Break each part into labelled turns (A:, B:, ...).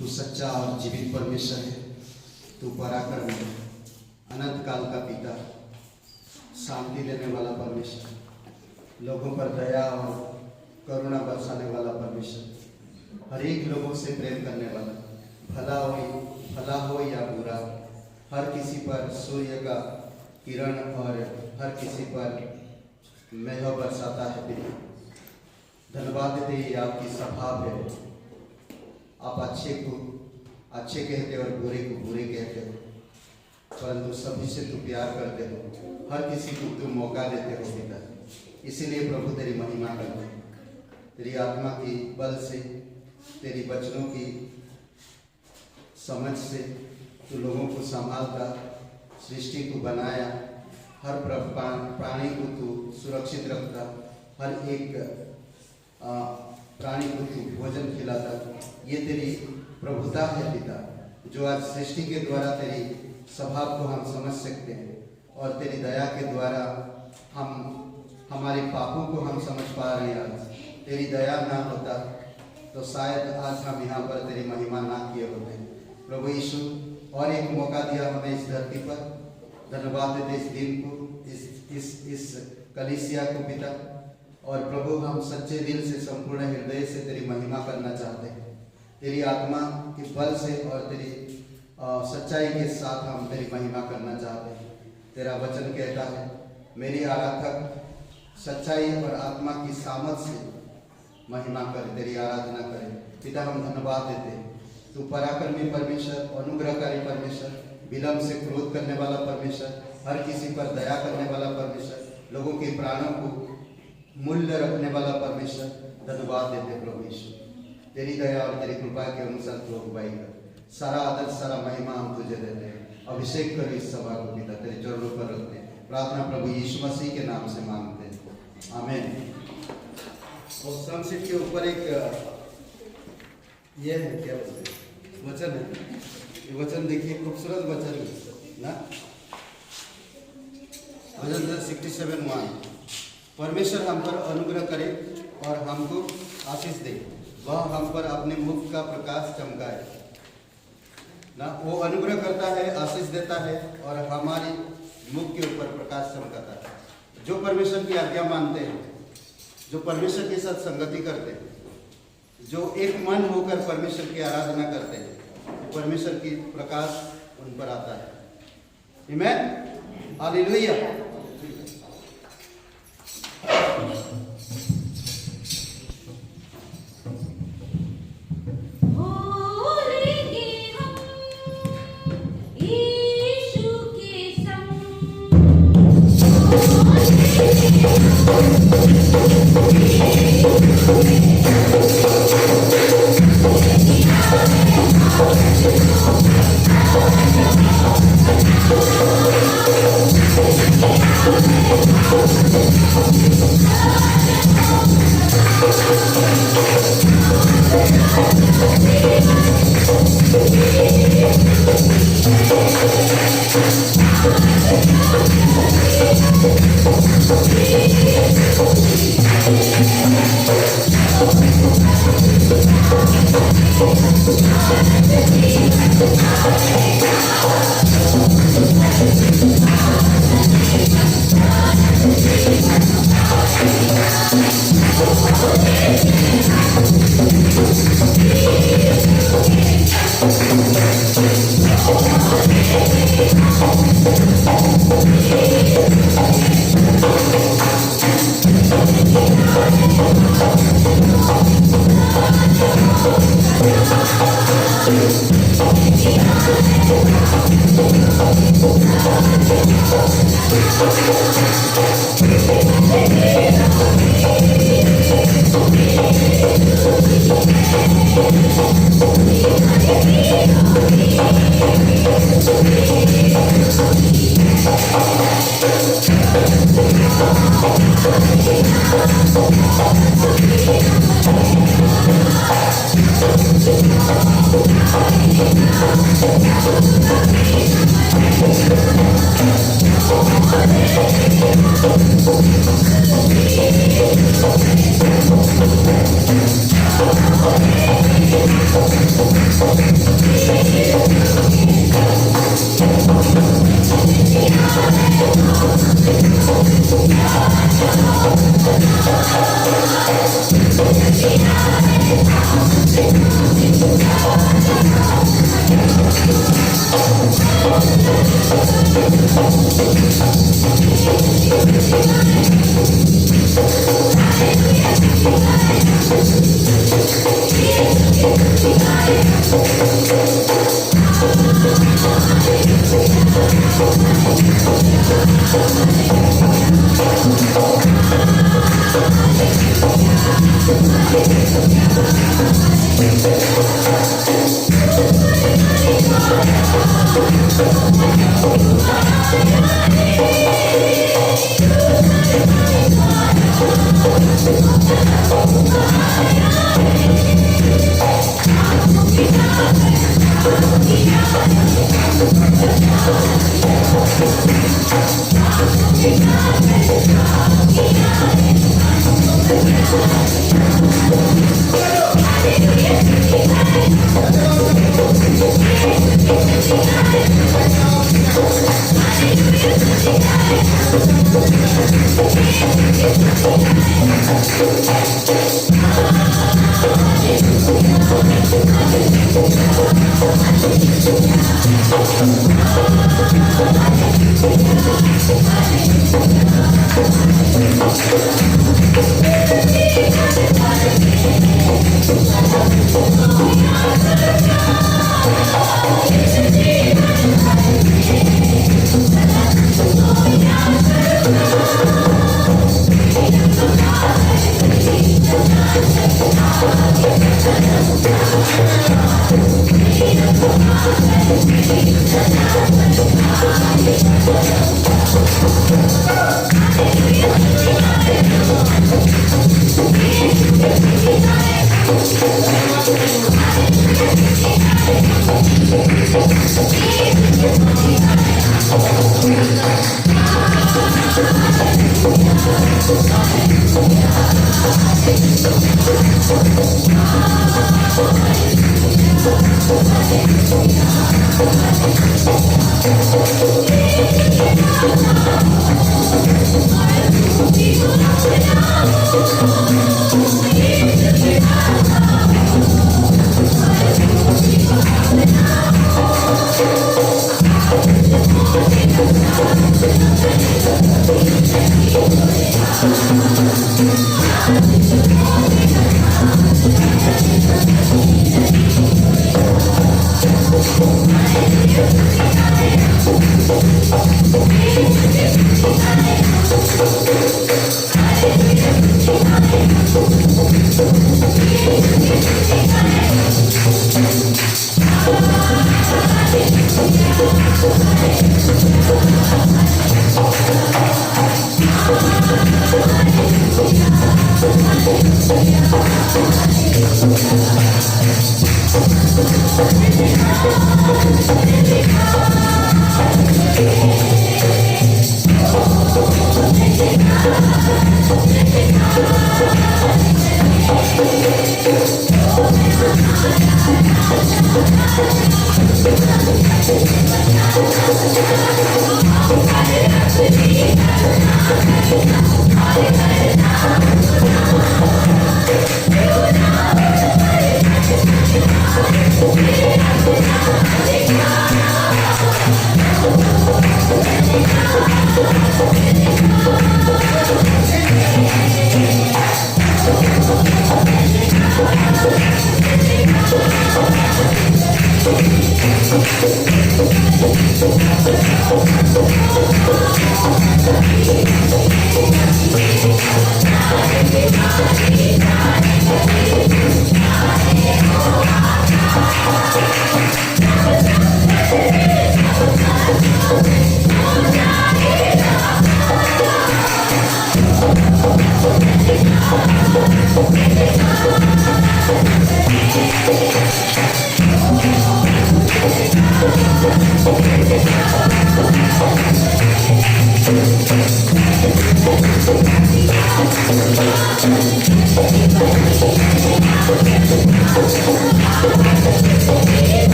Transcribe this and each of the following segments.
A: तू सच्चा और जीवित परमेश्वर है। तू पराक्रमी, अनंत काल का पिता, शांति देने वाला परमेश्वर, लोगों पर दया और करुणा बरसाने वाला परमेश्वर, हर एक लोगों से प्रेम करने वाला, भला हो या बुरा, हर किसी पर सूर्य का किरण और हर किसी पर मेघ बरसाता है पिता। धन्यवाद देते ये आपकी स्वभाव है। आप अच्छे को अच्छे कहते हो और बुरे को बुरे कहते हो, परंतु सभी से तू प्यार करते हो, हर किसी को तू मौका देते हो पिता। इसीलिए प्रभु तेरी महिमा करते हैं। तेरी आत्मा की बल से, तेरी वचनों की समझ से तू लोगों को संभालता, सृष्टि को बनाया, हर प्राणी को तू सुरक्षित रखता, हर एक प्राणी को तू भोजन खिलाता। ये तेरी प्रभुता है पिता, जो आज सृष्टि के द्वारा तेरी स्वभाव को हम समझ सकते हैं और तेरी दया के द्वारा हम हमारे पापों को हम समझ पा रहे हैं। आज तेरी दया ना होता तो शायद आज हम यहाँ पर तेरी महिमा ना किए होते। प्रभु यीशु, और एक मौका दिया हमें इस धरती पर। धन्यवाद देते इस दिन को, इस कलीसिया को पिता। और प्रभु, हम सच्चे दिल से, संपूर्ण हृदय से तेरी महिमा करना चाहते हैं। तेरी आत्मा के बल से और तेरी सच्चाई के साथ हम तेरी महिमा करना चाहते हैं। तेरा वचन कहता है, मेरी आराधक सच्चाई और आत्मा की सामर्थ से महिमा करे, तेरी आराधना करे। पिता, हम धन्यवाद देते हैं। तू पराक्रमी परमेश्वर, अनुग्रहकारी परमेश्वर, विलंब से क्रोध करने वाला परमेश्वर, हर किसी पर दया करने वाला परमेश्वर, लोगों के प्राणों को मूल्य रखने वाला परमेश्वर, धन्यवाद देते प्रभु यीशु। तेरी दया और तेरी कृपा के अनुसार तू अगुवाई कर। सारा आदर, सारा महिमा हम तुझे देते हैं। अभिषेक कर इस सभा को पिता, तेरे चरणों पर रखते हैं। प्रार्थना प्रभु यीशु मसीह के नाम से मांगते हैं, आमीन। और सनसेट के ऊपर एक ये है, क्या बोलते हैं, वचन है। ये वचन देखिए, खूबसूरत वचन है ना। वचन 67:1, परमेश्वर हम पर अनुग्रह करे और हमको आशीष दे, वह हम पर अपने मुख का प्रकाश चमकाए ना। वो अनुग्रह करता है, आशीष देता है और हमारी मुख के ऊपर प्रकाश चमकाता है। जो परमेश्वर की आज्ञा मानते हैं, जो परमेश्वर के साथ संगति करते हैं, जो एक मन होकर परमेश्वर की आराधना करते हैं, परमेश्वर की प्रकाश उन पर आता है। आमीन, हालेलुया।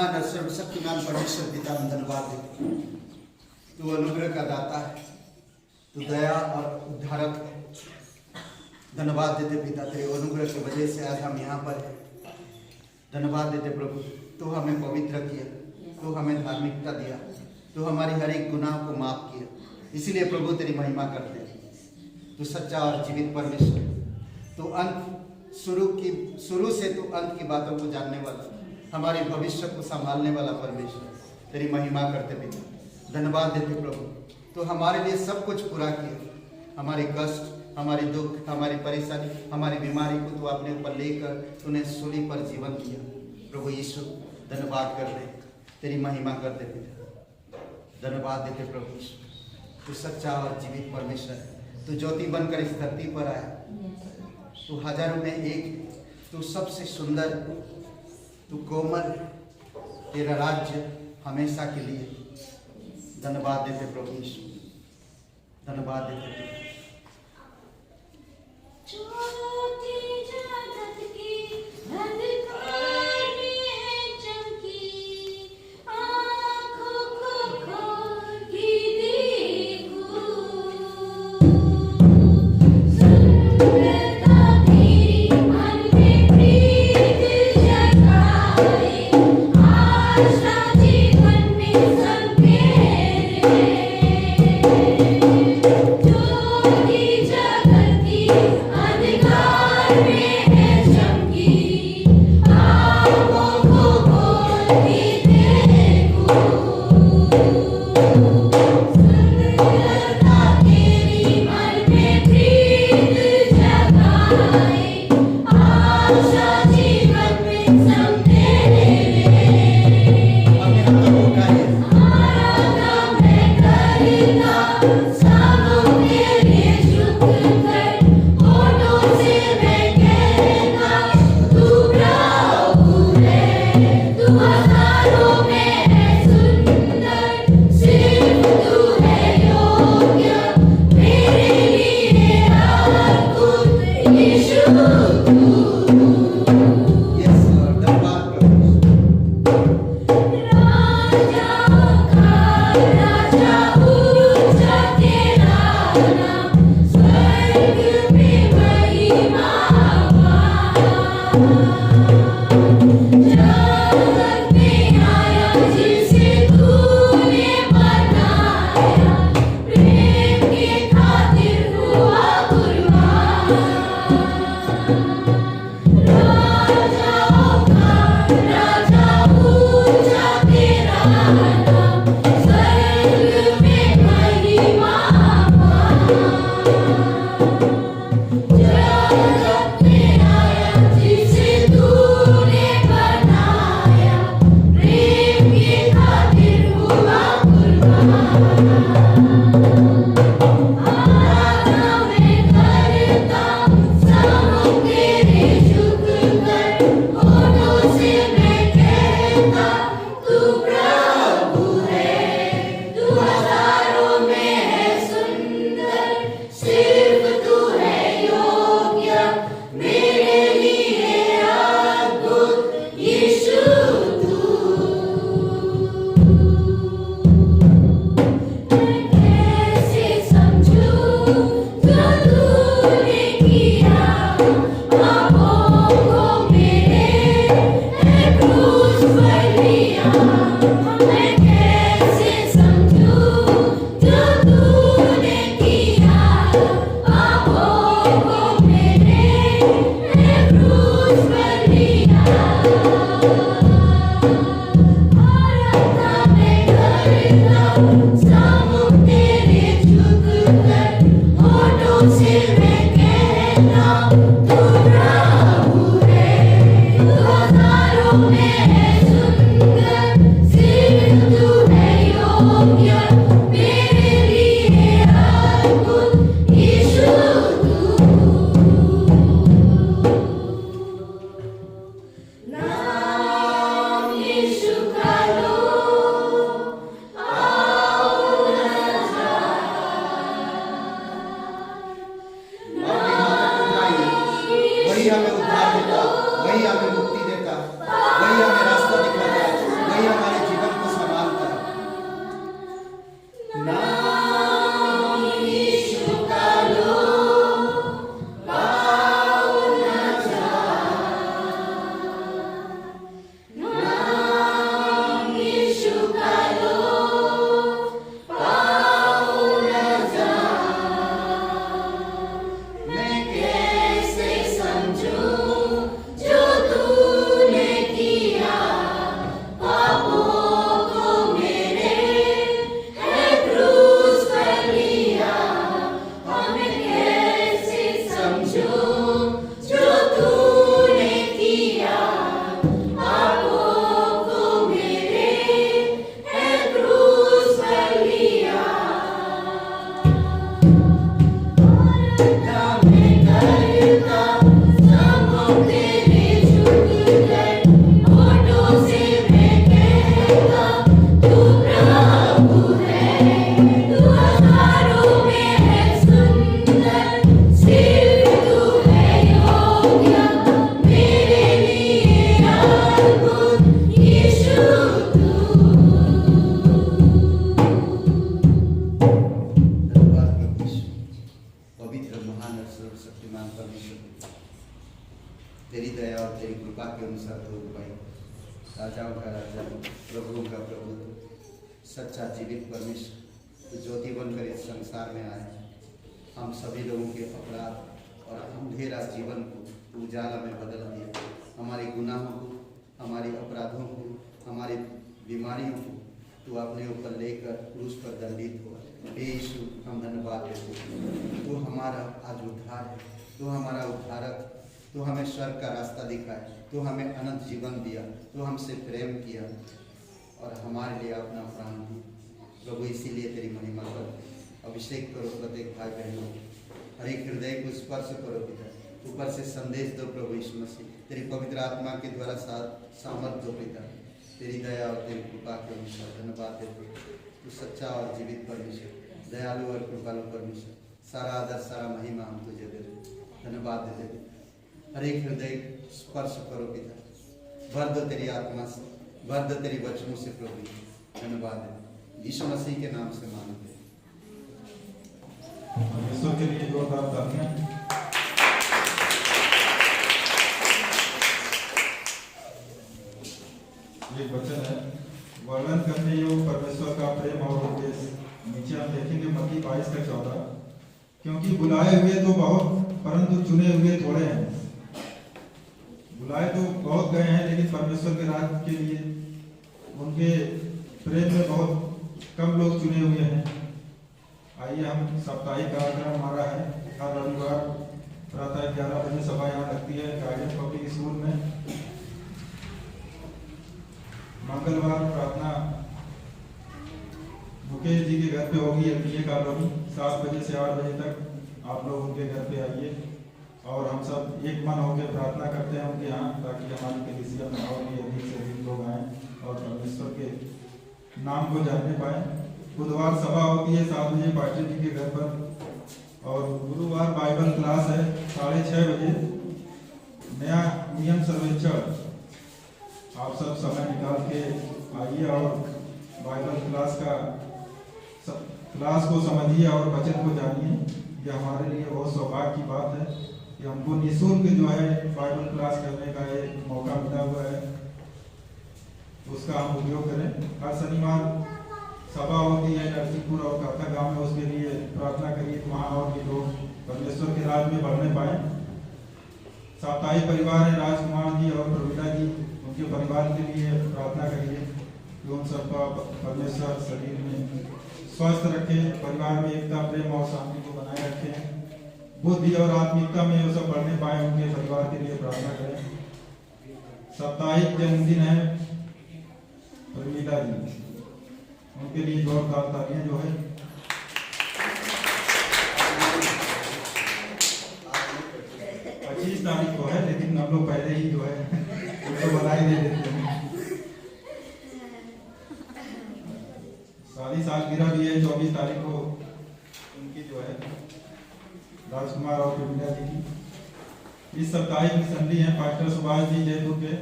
A: महान और सर्वशक्तिमान परमेश्वर पिता हम धन्यवाद देते। तू अनुग्रह का दाता है, तू दया और उद्धारक। धन्यवाद देते पिता, तेरे अनुग्रह की वजह से आज हम यहाँ पर हैं। धन्यवाद देते प्रभु, तू हमें पवित्र किया, तू हमें धार्मिकता दिया, तू हमारी हर एक गुनाह को माफ किया। इसीलिए प्रभु तेरी महिमा करते हैं। तू सच्चा और जीवित परमेश्वर, तू शुरू से तू अंत की बातों को जानने वाला, हमारे भविष्य को संभालने वाला परमेश्वर, तेरी महिमा करते पिता। धन्यवाद देते प्रभु, तो हमारे लिए सब कुछ पूरा किया। हमारे कष्ट, हमारी दुख, हमारी परेशानी, हमारी बीमारी को तू अपने ऊपर लेकर तूने सूली पर जीवन दिया। प्रभु यीशु धन्यवाद करते, तेरी महिमा करते पिता। धन्यवाद देते प्रभु यीशु, तू सच्चा और जीवित परमेश्वर है। तू ज्योति बनकर इस धरती पर आया, तू हजारों में एक, तू सबसे सुंदर, तू कोमल, तेरा राज्य हमेशा के लिए। धन्यवाद देते प्रभु यीशु, धन्यवाद देते। वही हमें उद्धार देता, वही हमें मुक्ति देता, वही और तेरी कृपा के अनुसार तो भाई राजाओं का राजा, प्रभुओं का प्रभु, सच्चा जीवित परमेश्वर ज्योति बनकर इस संसार में आए, हम सभी लोगों के अपराध और अंधेरा जीवन को उजाला में बदल दिया। हमारे गुनाहों को, हमारे अपराधों को, हमारी बीमारियों को तू अपने ऊपर लेकर क्रूस पर दंडित हुआ। हे यीशु, हम धन्यवाद देते हैं, तू हमारा आज उद्धार है, तू हमारा उद्धारक, तू हमें स्वर्ग का रास्ता दिखाए, तू हमें अनंत जीवन दिया, तू हमसे प्रेम किया और हमारे लिए अपना प्राण दिया। प्रभु इसीलिए तेरी महिमा करो, अभिषेक करो प्रत्येक भाई बहनों, हर एक हृदय को स्पर्श करो पिता, ऊपर से संदेश दो प्रभु यीशु मसीह, तेरी पवित्र आत्मा के द्वारा सामर्थ दो पिता, तेरी दया और तेरी कृपा के अनुसार। धन्यवाद देते, तू सच्चा और जीवित परमेश्वर, दयालु और कृपालु परमेश्वर, सारा आदर सारा महिमा हम तुझे देते, धन्यवाद देते। हर एक हृदय स्पर्श करो पिता, भर दो तेरी आत्मा से, भर दो तेरी वचनों से प्रभु, धन्यवाद देते, यीशु मसीह के नाम से मांगते हैं।
B: परमेश्वर के लिए जोरदार तालियां। एक वचन है, वर्णन करने योग्य परमेश्वर का प्रेम और उद्देश्य। नीचे हम देखेंगे मत्ती 22:14, क्योंकि बुलाए हुए तो बहुत परंतु चुने हुए थोड़े हैं। बुलाए तो बहुत गए हैं, लेकिन परमेश्वर के राज्य के लिए उनके प्रेम में बहुत कम लोग चुने हुए हैं। आइए, हम साप्ताहिक कार्यक्रम हमारा है, हर रविवार प्रातः 11 बजे सभा यहाँ लगती है गार्डन पब्लिक स्कूल में। मंगलवार प्रार्थना मुकेश जी के घर पे होगी, एमबीए कॉलोनी, 7 बजे से 8 बजे तक आप लोग उनके घर पे आइए और हम सब एक मन होकर प्रार्थना करते हैं उनके यहाँ, ताकि हमारी कलीसिया में और भी अधिक से अधिक लोग आएँ और परमेश्वर के नाम को जानने पाएँ। बुधवार सभा होती है 7 बजे पास्टर जी के घर पर, और गुरुवार बाइबल क्लास है 6:30 बजे। नया नियम सर्वेक्षण, आप सब समय निकाल के आइए और बाइबल क्लास को समझिए और वचन को जानिए। यह हमारे लिए बहुत सौभाग्य की बात है कि हमको निःशुल्क जो है बाइबल क्लास करने का एक मौका मिला हुआ है, उसका हम उपयोग करें। हर शनिवार सभा होती है नरसिंहपुर और काथा गांव में, उसके लिए प्रार्थना करिए, वहाँ और भी लोग परमेश्वर के राज में बढ़ने पाए। साप्ताहिक परिवार है राजकुमार जी और प्रवीणा जी, उनके परिवार के लिए प्रार्थना करिए कि उन सबका परमेश्वर शरीर में स्वस्थ रखे, परिवार में एकता, प्रेम और शांति को बनाए रखे, बुद्धि और आत्मिकता में वो सब बढ़ने पाए, उनके परिवार के लिए प्रार्थना करें। साप्ताहिक जन्मदिन है प्रवीणा जी, उनके लिए जोरदार तालियां जो है। 25 तारीख को है, लेकिन हम लोग पहले ही जो है उनको बधाई दे देते हैं। शादी सालगिरह भी है 24 तारीख को उनकी जो है, राजकुमार और प्रवीणा जी की। इस साप्ताहिक मिशनरी है पास्टर सुभाष जी जयपुर के,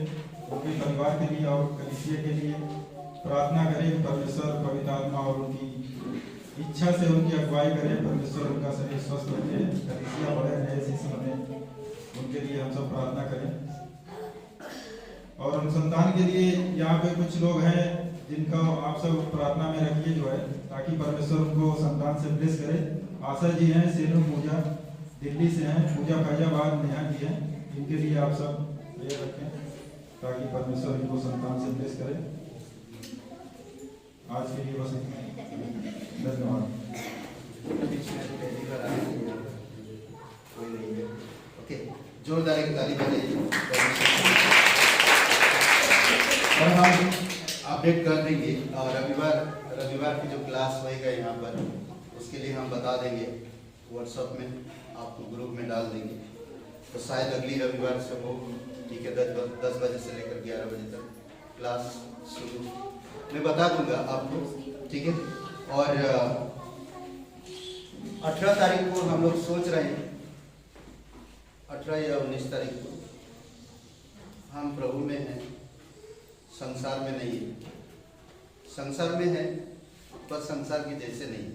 B: उनके परिवार के लिए और कलीसिया के लिए प्रार्थना करें। परमेश्वर पवित्र आत्मा और उनकी इच्छा से उनकी अगुवाई करें, परमेश्वर उनका शरीर स्वस्थ रखे, कलीसिया बढ़े, नए शिष्य बने, उनके लिए हम सब प्रार्थना करें। और अनुसंधान के लिए यहाँ पे कुछ लोग हैं जिनका आप सब प्रार्थना में रखिए जो है, ताकि परमेश्वर उनको संतान से ब्लेस करे। आशा जी हैं, सेनू पूजा दिल्ली से हैं, पूजा फैजाबाद, नेहा जी हैं, इनके लिए आप सब ये रखें ताकि परमेश्वर इनको संतान से ब्लेस करे। आज के लिए बस इतना, धन्यवाद।
A: ओके, जोरदार एक ताली बजाइए। और हम अपडेट कर देंगे, और रविवार की जो क्लास होएगा यहाँ पर, उसके लिए हम बता देंगे व्हाट्सएप में, आपको ग्रुप में डाल देंगे। तो शायद अगली रविवार से हो, ठीक है, 10 बजे से लेकर 11 बजे तक क्लास शुरू, मैं बता दूंगा आपको, ठीक है। और 18 तारीख को हम लोग सोच रहे हैं, 18 या 19 तारीख को हम प्रभु में हैं, संसार में नहीं है। संसार में है पर संसार के जैसे नहीं है,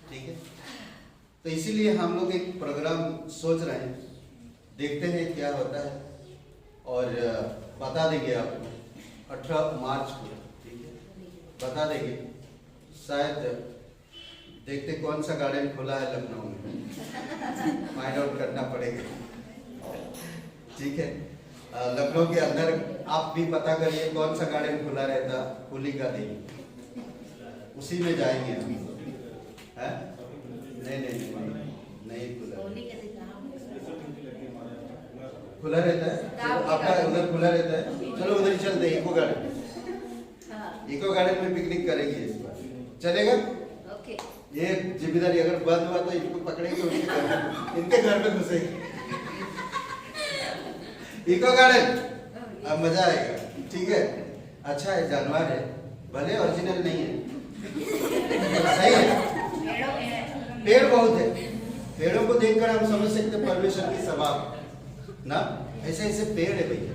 A: ठीक है। तो इसीलिए हम लोग एक प्रोग्राम सोच रहे हैं, देखते हैं क्या होता है। और बता देंगे आपको 18 मार्च को, ठीक है, बता देंगे। शायद देखते कौन सा गार्डन खुला है लखनऊ में, फाइंड आउट करना पड़ेगा, ठीक है। लखनऊ के अंदर आप भी पता करिए कौन सा गार्डन खुला रहता, होली का दिन, उसी में जाएंगे हम। है? नहीं खुला रहता है, आपका उधर खुला रहता है। चलो उधर ही चलते हैं, इको गार्डन। इको गार्डन में पिकनिक करेंगे इस बार, चलेगा?
C: ओके।
A: ये जिम्मेदारी अगर बंद हुआ तो इनको पकड़ेंगे, इनके घर में घुसेंगे। इको गार्डन, अब मजा आएगा, ठीक है। अच्छा है, जानवर है, भले ओरिजिनल नहीं है, सही है। पेड़ बहुत है, पेड़ों को देखकर हम समझ सकते हैं परमेश्वर की सभा ना, ऐसे ऐसे पेड़ है भैया।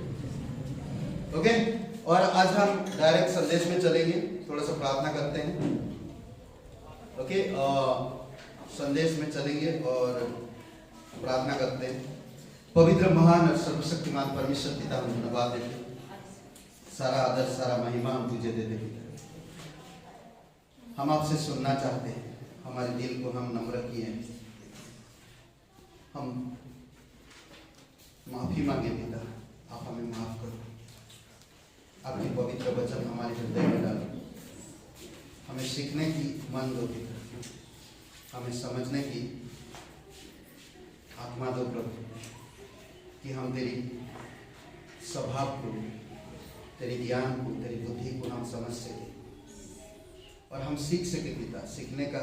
A: ओके, और आज हम डायरेक्ट संदेश में चलेंगे, थोड़ा सा प्रार्थना करते हैं। ओके, संदेश में चलेंगे और प्रार्थना करते हैं। पवित्र महान और सर्वशक्तिमान परमेश्वर पिता, हम धन्यवाद देते हैं, सारा आदर सारा महिमा हम तुझे देते हैं। हम आपसे सुनना चाहते हैं, हमारे दिल को हम नम्र किए हैं, हम माफी मांगे पिता, आप हमें माफ करो। आपके पवित्र वचन हमारे हृदय में डालो, हमें सीखने की मन दो पिता, हमें समझने की आत्मा दो प्रभु, कि हम तेरी स्वभाव को, तेरी ज्ञान को, तेरी बुद्धि को हम समझ सके और हम सीख सके पिता। सीखने का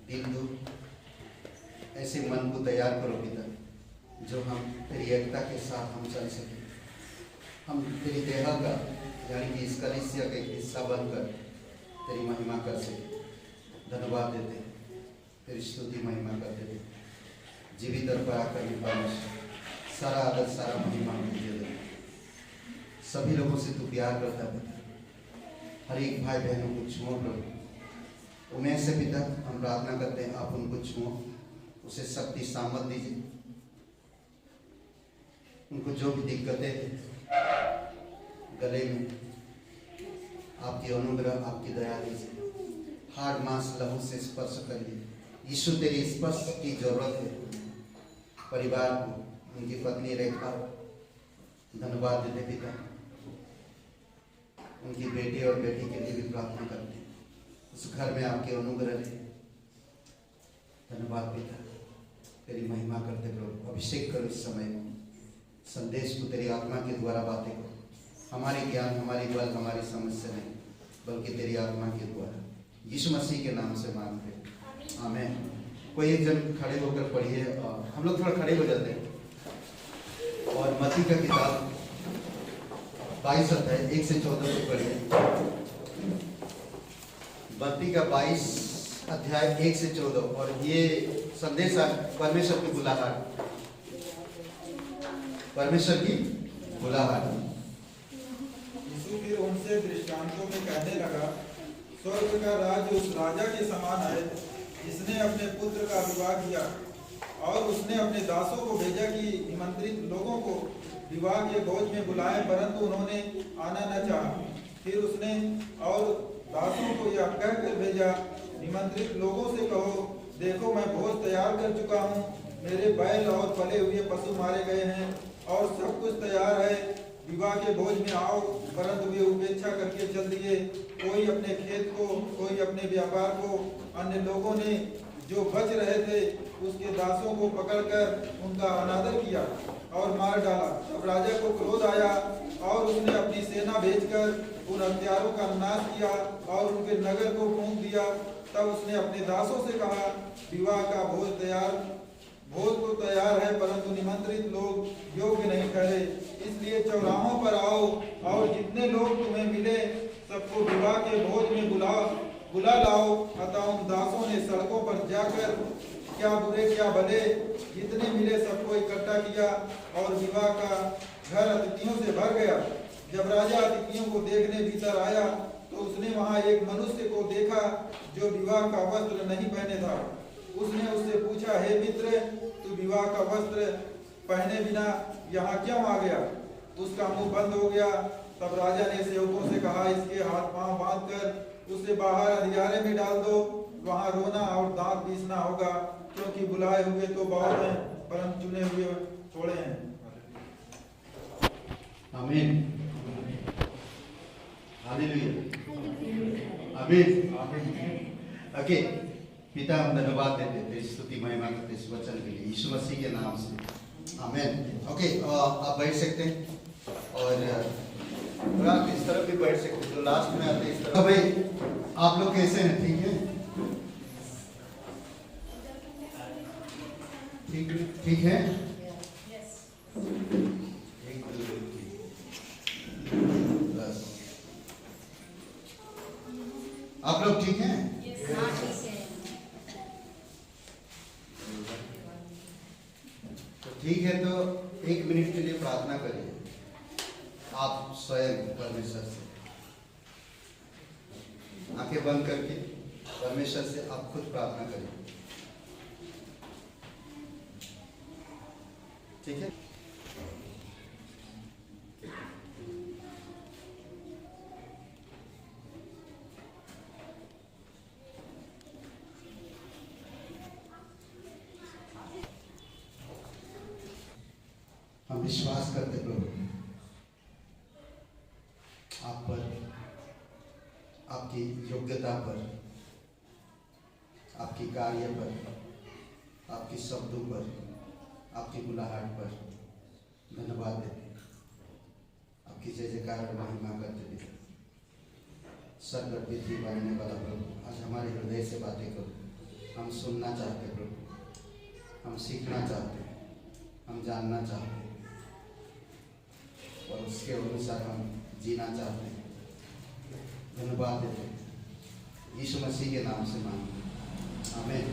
A: दिल दो, ऐसे मन को तैयार करो पिता, जो हम तेरी एकता के साथ हम चल सके, हम तेरी देह का यानी कि इस कलीसिया का एक हिस्सा बनकर तेरी महिमा कर सके। धन्यवाद देते, तेरी स्तुति महिमा करते थे। जीवित और पराक्रमी परमेश्वर, सारा आदर सारा महिमा तुझे दे। सभी लोगों से तू प्यार करता पिता, हर एक भाई बहनों को छुओ प्रभु। उमेश से पिता हम प्रार्थना करते हैं, आप उनको छुओ, उसे शक्ति सामर्थ दीजिए। उनको जो भी दिक्कतें हैं गले में, आपकी अनुग्रह आपकी दया दीजिए। हाड़ मांस लहू से स्पर्श करिए यीशु, तेरी स्पर्श की जरूरत है परिवार को, उनकी पत्नी रेखा, धन्यवाद देते पिता। उनकी बेटी और बेटी के लिए भी प्रार्थना करते हैं, उस घर में आपके अनुग्रह रहे। धन्यवाद पिता, तेरी महिमा करते प्रभु। अभिषेक करो इस समय संदेश को, तेरी आत्मा के द्वारा बातें करो। हमारे ज्ञान, हमारी बल, हमारी समझ से नहीं, बल्कि तेरी आत्मा के द्वारा। यीशु मसीह के नाम से मांगते हैं, आमीन। कोई एक जन खड़े होकर पढ़िए, हम लोग थोड़ा खड़े हो जाते हैं। और मत्ती का किताब 22 अध्याय 1 से 14 तक पढ़िए। मत्ती का 22 अध्याय 1 से 14। और ये संदेश परमेश्वर की बुलाहट, परमेश्वर की बुलाहट।
B: यीशु फिर उनसे दृष्टांतों में कहने लगा, स्वर्ग का राज्य उस राजा के समान है जिसने अपने पुत्र का विवाह किया, और उसने अपने दासों को भेजा कि निमंत्रित लोगों को विवाह के भोज में बुलाएं, परंतु उन्होंने आना न चाहा। फिर उसने और दासों को यह कहकर भेजा, निमंत्रित लोगों से कहो, देखो मैं भोज तैयार कर चुका हूँ, मेरे बैल और पले हुए पशु मारे गए हैं और सब कुछ तैयार है, विवाह के भोज में आओ। परंतु वे उपेक्षा करके चल दिए, कोई अपने खेत को, कोई अपने व्यापार को। अन्य लोगों ने जो बच रहे थे उसके दासों को पकड़कर उनका अनादर किया और मार डाला। तब राजा को क्रोध आया और उसने अपनी सेना भेजकर उन हत्यारों का नाश किया और उनके नगर को फूंक दिया। तब उसने अपने दासों से कहा, विवाह का भोज तो तैयार है, परंतु निमंत्रित लोग योग्य नहीं ठहरे। इसलिए चौराहों पर आओ और जितने लोग तुम्हें मिले सबको विवाह के भोज में बुला लाओ। अतः उन दासों ने सड़कों पर जाकर क्या बुरे क्या भले जितने मिले सबको इकट्ठा किया और विवाह का घर अतिथियों से भर गया। जब राजा अतिथियों को देखने भीतर आया तो उसने वहां एक मनुष्य को देखा जो विवाह का वस्त्र नहीं पहने था। उसने उससे पूछा, हे मित्र, तू विवाह का वस्त्र पहने बिना यहाँ क्यों आ गया? उसका मुंह बंद हो गया। तब राजा ने सेवकों से कहा, इसके हाथ पांव बांध कर उसे बाहर अंधियारे में डाल दो, वहां रोना और दांत पीसना होगा, क्योंकि बुलाए हुए तो बहुत हैं परंतु चुने हुए थोड़े हैं।
A: आमीन, हालेलुया, आमीन। ओके, पिता हम धन्यवाद देते हैं, स्तुति महिमा करते इस वचन के लिए यीशु मसीह के नाम से, आमीन। ओके, आप बैठ सकते हैं और आप इस तरफ भी बैठ सकते हैं, तो लास्ट में आते इस तरफ। भाई आप लोग कैसे हैं? ठीक है, ठीक है। बस आप लोग ठीक हैं? तो ठीक है, तो 1 मिनट के लिए प्रार्थना करिए आप स्वयं परमेश्वर से, आंखें बंद करके परमेश्वर से आप खुद प्रार्थना करिए, ठीक है? हम विश्वास करते प्रभु आप पर, आपकी योग्यता पर, आपकी कार्य पर, आपकी शब्दों पर, आपकी बुलाहट पर धन्यवाद देते, आपकी जय जयकार और महिमा करते थे। स्वर्ग और पृथ्वी बनाने वाला प्रभु, आज हमारे हृदय से बातें करो। हम सुनना चाहते प्रभु, हम सीखना चाहते, हम जानना चाहते और उसके अनुसार हम जीना चाहते हैं। धन्यवाद देते हैं यीशु मसीह के नाम से मांगते, आमीन।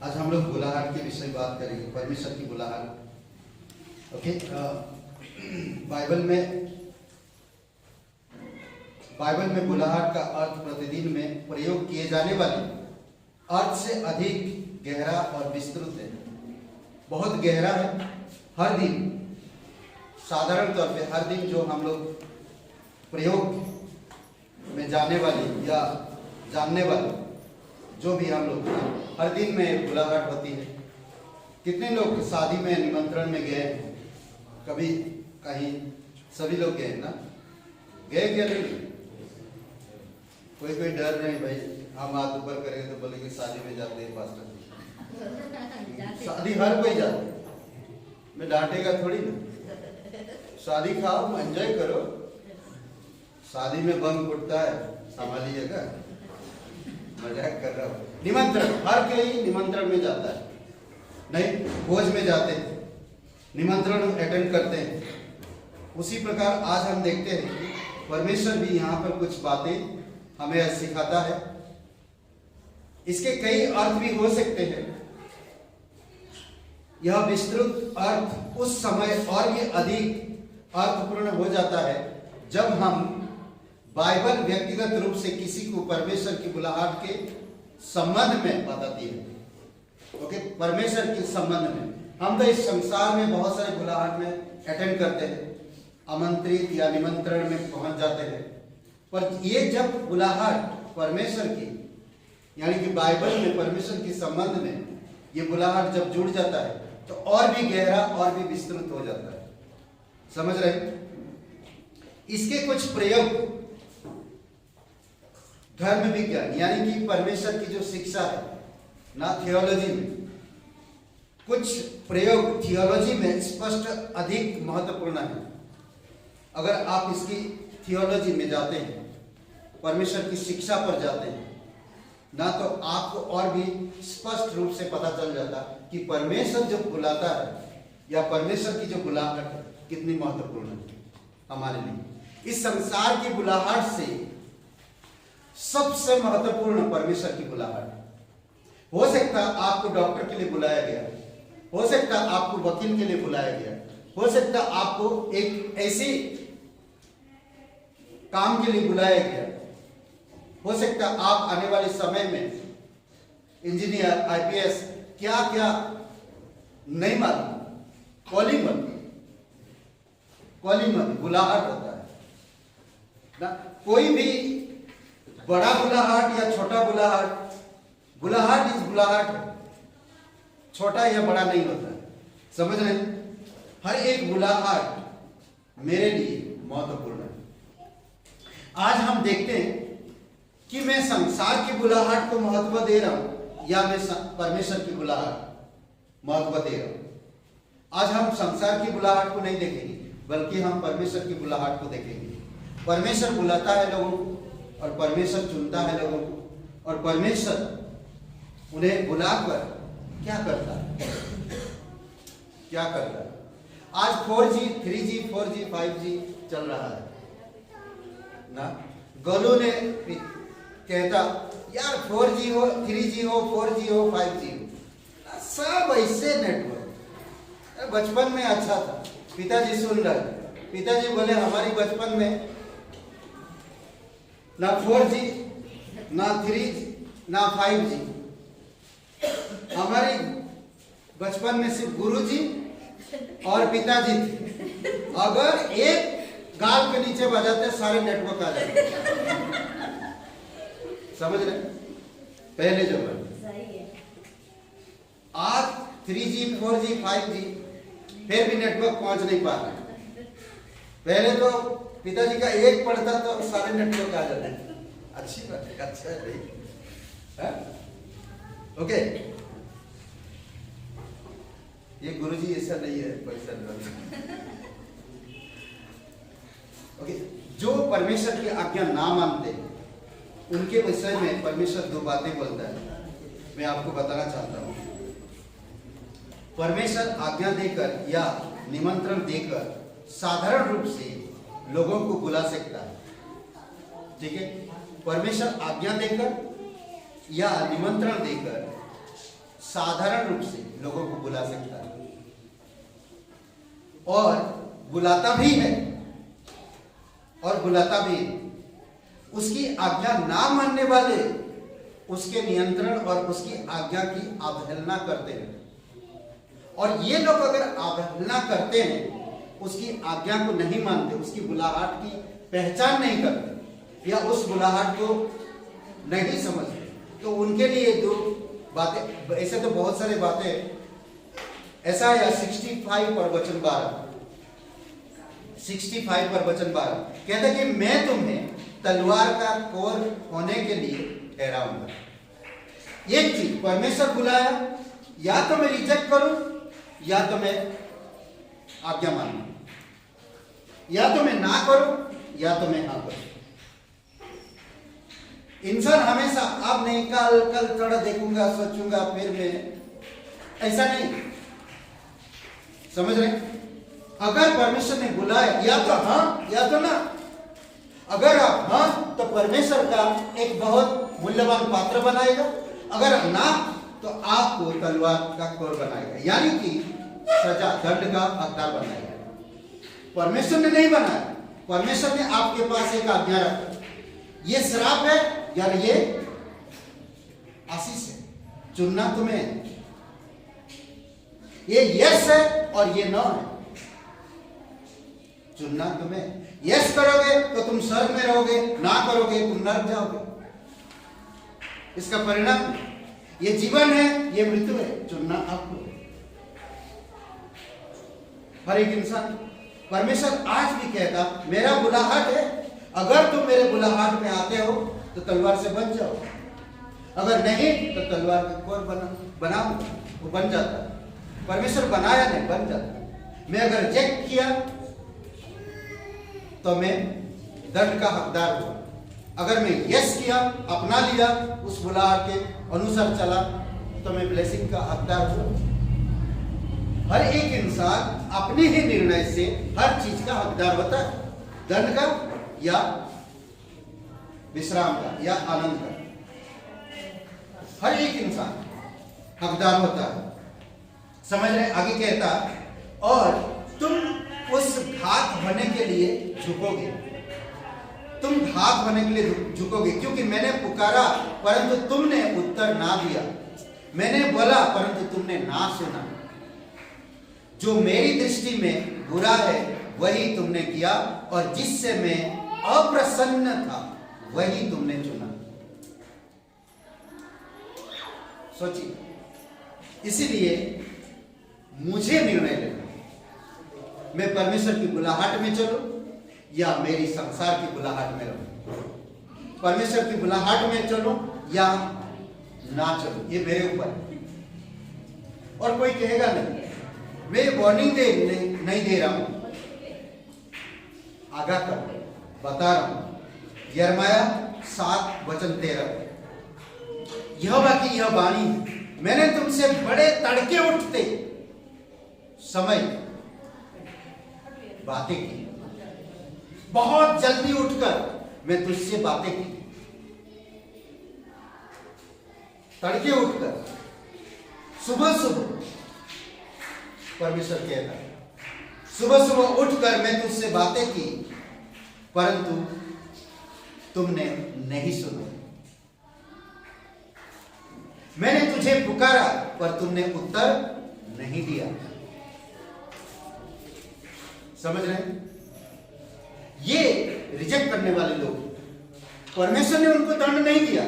A: आज हम लोग बुलाहट के विषय बात करेंगे, परमेश्वर की बुलाहट। ओके, बाइबल में बुलाहट का अर्थ प्रतिदिन में प्रयोग किए जाने वाले अर्थ से अधिक गहरा और विस्तृत है, बहुत गहरा है। हर दिन, साधारण तौर पे हर दिन जो हम लोग प्रयोग में जाने वाले या जानने वाले जो भी हम लोग हर दिन में बुलाहट होती है। कितने लोग शादी में निमंत्रण में गए हैं? कभी कहीं सभी लोग गए ना? गए क्या नहीं? कोई डर नहीं भाई, हम हाथ ऊपर करेंगे तो बोलेंगे शादी में जाते हैं पास्टर जी। शादी हर कोई जाते है, मैं डांटेगा थोड़ी ना। शादी खाओ, एंजॉय करो। शादी में बंग उठता है, संभालिएगा, मजाक कर रहा हूँ। निमंत्रण, हर कोई निमंत्रण में जाता है, नहीं भोज में जाते हैं, निमंत्रण अटेंड करते हैं। उसी प्रकार आज हम देखते हैं कि परमेश्वर भी यहाँ पर कुछ बातें हमें सिखाता है। इसके कई अर्थ भी हो सकते हैं। यह विस्तृत अर्थ उस समय और भी अधिक अर्थपूर्ण हो जाता है जब हम बाइबल व्यक्तिगत रूप से किसी को परमेश्वर की बुलाहट के संबंध में बताती है। ओके, परमेश्वर के संबंध में। हम तो इस संसार में बहुत सारे बुलाहट में अटेंड करते हैं, आमंत्रित या निमंत्रण में पहुंच जाते हैं, पर ये जब बुलाहट परमेश्वर की, यानी कि बाइबल में परमेश्वर के संबंध में ये बुलाहट जब जुड़ जाता है तो और भी गहरा और भी विस्तृत हो जाता है। समझ रहे? इसके कुछ प्रयोग धर्म विज्ञान यानी कि परमेश्वर की जो शिक्षा है ना, थियोलॉजी में कुछ प्रयोग थियोलॉजी में स्पष्ट अधिक महत्वपूर्ण है। अगर आप इसकी थियोलॉजी में जाते हैं, परमेश्वर की शिक्षा पर जाते हैं ना, तो आपको और भी स्पष्ट रूप से पता चल जाता कि परमेश्वर जो बुलाता है या परमेश्वर की जो बुलाहट कितनी महत्वपूर्ण है हमारे लिए। इस संसार की बुलाहट से सबसे महत्वपूर्ण परमेश्वर की बुलाहट। हो सकता आपको डॉक्टर के लिए बुलाया गया, हो सकता आपको वकील के लिए बुलाया गया, हो सकता आपको एक ऐसी काम के लिए बुलाया गया, हो सकता आप आने वाले समय में इंजीनियर, आईपीएस, क्या क्या नहीं मालूम, कॉलिंग मत बुलाहट होता है ना। कोई भी बड़ा बुलाहट या छोटा बुलाहट, बुलाहट इस बुलाहट है, छोटा या बड़ा नहीं होता है, समझ रहे हैं। हर एक बुलाहट मेरे लिए महत्वपूर्ण है। आज हम देखते हैं कि मैं संसार की बुलाहट को महत्व दे रहा हूं या मैं परमेश्वर की बुलाहट महत्व दे रहा हूं। आज हम संसार की बुलाहट को नहीं देखेंगे, बल्कि हम परमेश्वर की बुलाहट को देखेंगे। परमेश्वर बुलाता है लोगों को और परमेश्वर चुनता है लोगों को, और परमेश्वर उन्हें बुलाकर क्या करता है, क्या करता है। आज 4G 3G 4G 5G चल रहा है ना। गोलू ने कहता यार 4G हो 3G हो 4G हो 5G हो, सब ऐसे नेटवर्क। बचपन में अच्छा था, पिताजी सुन रहे, पिताजी बोले हमारी बचपन में ना 4G ना 3G ना 5G, हमारी बचपन में सिर्फ गुरुजी और पिताजी थे। अगर एक गाल के नीचे बजाते सारे नेटवर्क आ जाते, समझ रहे पहले जमाने। आज 3G 4G 5G फिर भी नेटवर्क पहुंच नहीं पा रहे। पहले तो पिताजी का एक पड़ता तो सारे नेटवर्क आ जाते। अच्छी बात है, अच्छा है भाई। ओके, ये गुरुजी ऐसा नहीं है, पैसा ओके। जो परमेश्वर की आज्ञा ना मानते उनके विषय में परमेश्वर दो बातें बोलता है, मैं आपको बताना चाहता हूं। परमेश्वर आज्ञा देकर या निमंत्रण देकर साधारण रूप से लोगों को बुला सकता है, ठीक है। परमेश्वर आज्ञा देकर या निमंत्रण देकर साधारण रूप से लोगों को बुला सकता है, और बुलाता भी है, और बुलाता भी है। उसकी आज्ञा ना मानने वाले उसके नियंत्रण और उसकी आज्ञा की अवहेलना करते हैं, और ये लोग अगर अवहेलना करते हैं, उसकी आज्ञा को नहीं मानते, उसकी बुलाहट की पहचान नहीं करते या उस बुलाहट को नहीं समझते, तो उनके लिए दो बातें, ऐसे तो बहुत सारे बातें। ऐसा है 65 पर वचन 12, 65 पर वचन 12 कहता कि मैं तुम्हें तलवार का कोर होने के लिए ठहराऊंगा। एक चीज, परमेश्वर बुलाया, या तो मैं रिजेक्ट करूं या तो मैं आज्ञा मानूं, या तो मैं ना करूं या तो मैं हाँ करूं। इंसान हमेशा अब नहीं, कल थोड़ा देखूंगा, सोचूंगा, फिर मैं, ऐसा नहीं, समझ रहे। अगर परमेश्वर ने बुलाया, या तो हाँ या तो ना। अगर आप हाँ तो परमेश्वर का एक बहुत मूल्यवान पात्र बनाएगा, अगर ना तो आपको तलवार का कोर बनाएगा, यानी कि सजा दंड का हकदार बनाएगा। परमेश्वर ने नहीं बनाया, परमेश्वर ने आपके पास एक आज्ञा रखा, ये श्राप है या ये आशीष है, चुनना तुम्हें। ये यस है और ये नो है, चुनना तुम्हें। यस करोगे तो तुम स्वर्ग में रहोगे, ना करोगे तुम नरक जाओगे। इसका परिणाम ये जीवन है, ये मृत्यु है, चुनना आपको। हर एक इंसान, परमेश्वर आज भी कहता मेरा बुलाहट है, अगर तुम मेरे बुलाहट में आते हो तो तलवार से बच जाओ, अगर नहीं तो तलवार का कोर बनाओ, वो बन जाता है। परमेश्वर बनाया नहीं, बन जाता। मैं अगर रिजेक्ट किया तो मैं दंड का हकदार हुआ, अगर मैं यस किया, अपना लिया, उस बुलाहट के अनुसार चला, तो मैं ब्लेसिंग का हकदार हुआ। हर एक इंसान अपने ही निर्णय से हर चीज का हकदार होता है, दंड का या विश्राम का या आनंद का। हर एक इंसान हकदार होता है, समझ रहे। आगे कहता, और तुम उस घात होने के लिए झुकोगे, तुम घात होने के लिए झुकोगे, क्योंकि मैंने पुकारा परंतु तुमने उत्तर ना दिया, मैंने बोला परंतु तुमने ना सुना। जो मेरी दृष्टि में बुरा है वही तुमने किया, और जिससे मैं अप्रसन्न था वही तुमने चुना। सोचिए, इसीलिए मुझे निर्णय लेना, मैं परमेश्वर की बुलाहट में चलूं या मेरी संसार की बुलाहट में रहूं, परमेश्वर की बुलाहट में चलूं या ना चलूं, ये मेरे ऊपर है। और कोई कहेगा नहीं, मैं ये वार्निंग नहीं दे रहा हूं, आगाह कर बता रहा हूं। यिर्मयाह 7:13, यह बाकी यह वाणी है, मैंने तुमसे बड़े तड़के उठते समय बातें की, बहुत जल्दी उठकर मैं तुझसे बातें की। तड़के उठकर, सुबह सुबह परमेश्वर कहता है, सुबह सुबह उठकर मैं तुझसे बातें की, परंतु तुमने नहीं सुना। मैंने तुझे पुकारा पर तुमने उत्तर नहीं दिया। समझ रहे हैं? ये रिजेक्ट करने वाले लोग, परमेश्वर ने उनको दंड नहीं दिया,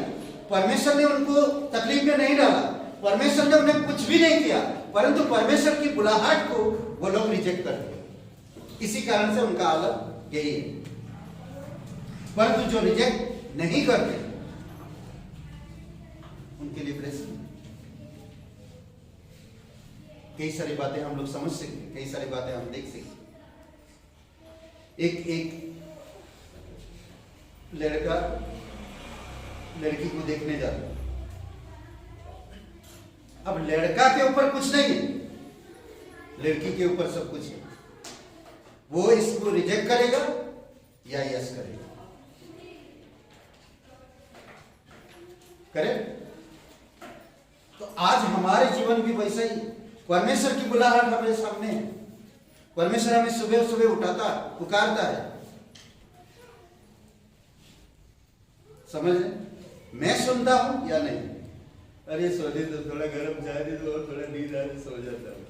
A: परमेश्वर ने उनको तकलीफ में नहीं डाला, परमेश्वर ने उन्हें कुछ भी नहीं किया, परंतु परमेश्वर की बुलाहट को वो लोग रिजेक्ट कर दिए। इसी कारण से उनका हालत यही है। परंतु जो रिजेक्ट नहीं करते उनके लिए प्रश्न, कई सारी बातें हम लोग समझ सकते, कई सारी बातें हम देख सकते। एक लड़का लड़की को देखने जाता, अब लड़का के ऊपर कुछ नहीं है, लड़की के ऊपर सब कुछ है। वो इसको रिजेक्ट करेगा या यस करेगा, करे? तो आज हमारे जीवन भी वैसा ही, परमेश्वर की बुलाहट हमारे सामने है, परमेश्वर हमें सुबह सुबह उठाता, पुकारता है। समझ रहे? मैं सुनता हूं या नहीं? अरे सो दे तो, थोड़ा गर्म चाय दे दो, थोड़ा नींद आ रही, सो जाता हूं।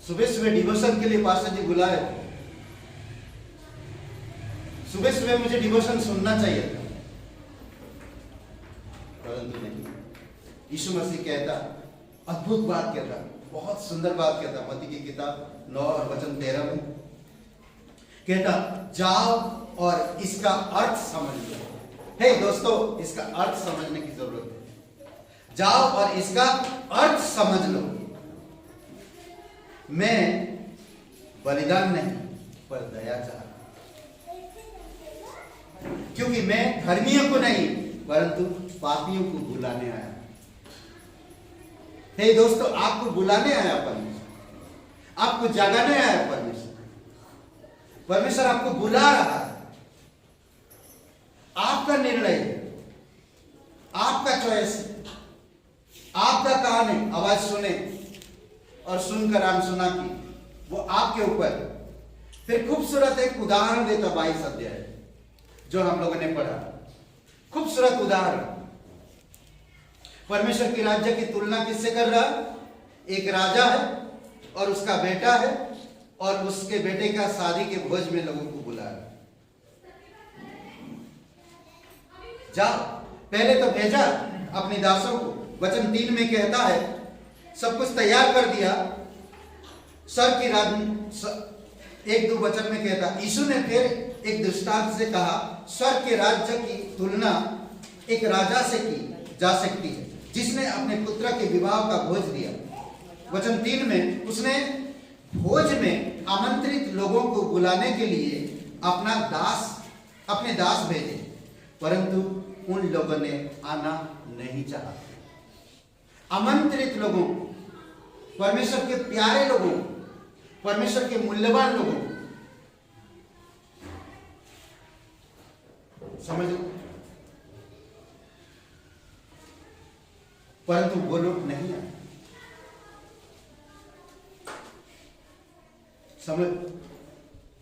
A: सुबह सुबह डिवोशन के लिए पास्टर जी बुलाए, सुबह सुबह मुझे डिवोशन सुनना चाहिए था, परंतु नहीं। यीशु मसीह कहता, अद्भुत बात कहता, बहुत सुंदर बात कहता, मत्ती की किताब 9:13 में कहता, जाओ और इसका अर्थ समझ लो। हे दोस्तों, इसका अर्थ समझने की जरूरत है। जाओ और इसका अर्थ समझ लो। मैं बलिदान नहीं पर दया चाहता, क्योंकि मैं धर्मियों को नहीं परंतु पापियों को बुलाने आया। हे दोस्तों, आपको बुलाने आया परमेश्वर, आपको जगाने आया परमेश्वर। परमेश्वर आपको बुला रहा है, आपका निर्णय है, आपका चॉइस है, आपका कान है, आवाज सुने और सुनकर अनसुना की, वो आपके ऊपर है। फिर खूबसूरत एक उदाहरण देता 22 अध्याय जो हम लोगों ने पढ़ा, खूबसूरत उदाहरण। परमेश्वर के राज्य की तुलना किससे कर रहा? एक राजा है और उसका बेटा है, और उसके बेटे का शादी के भोज में लोगों को बुला रहा। जाओ, पहले तो भेजा अपने दासों को, वचन 3 में कहता है सब कुछ तैयार कर दिया। सर की राज 1-2 वचन में कहता, यीशु ने फिर एक दृष्टांत से कहा, स्वर्ग के राज्य की तुलना एक राजा से की जा सकती है जिसने अपने पुत्र के विवाह का भोज दिया। वचन 3 में उसने भोज में आमंत्रित लोगों को बुलाने के लिए अपने दास भेजे, परंतु उन लोगों ने आना नहीं चाहा। आमंत्रित लोगों, परमेश्वर के प्यारे लोगों, परमेश्वर के मूल्यवान लोगों, समझ लो, परंतु वो लोग नहीं आए। समझ,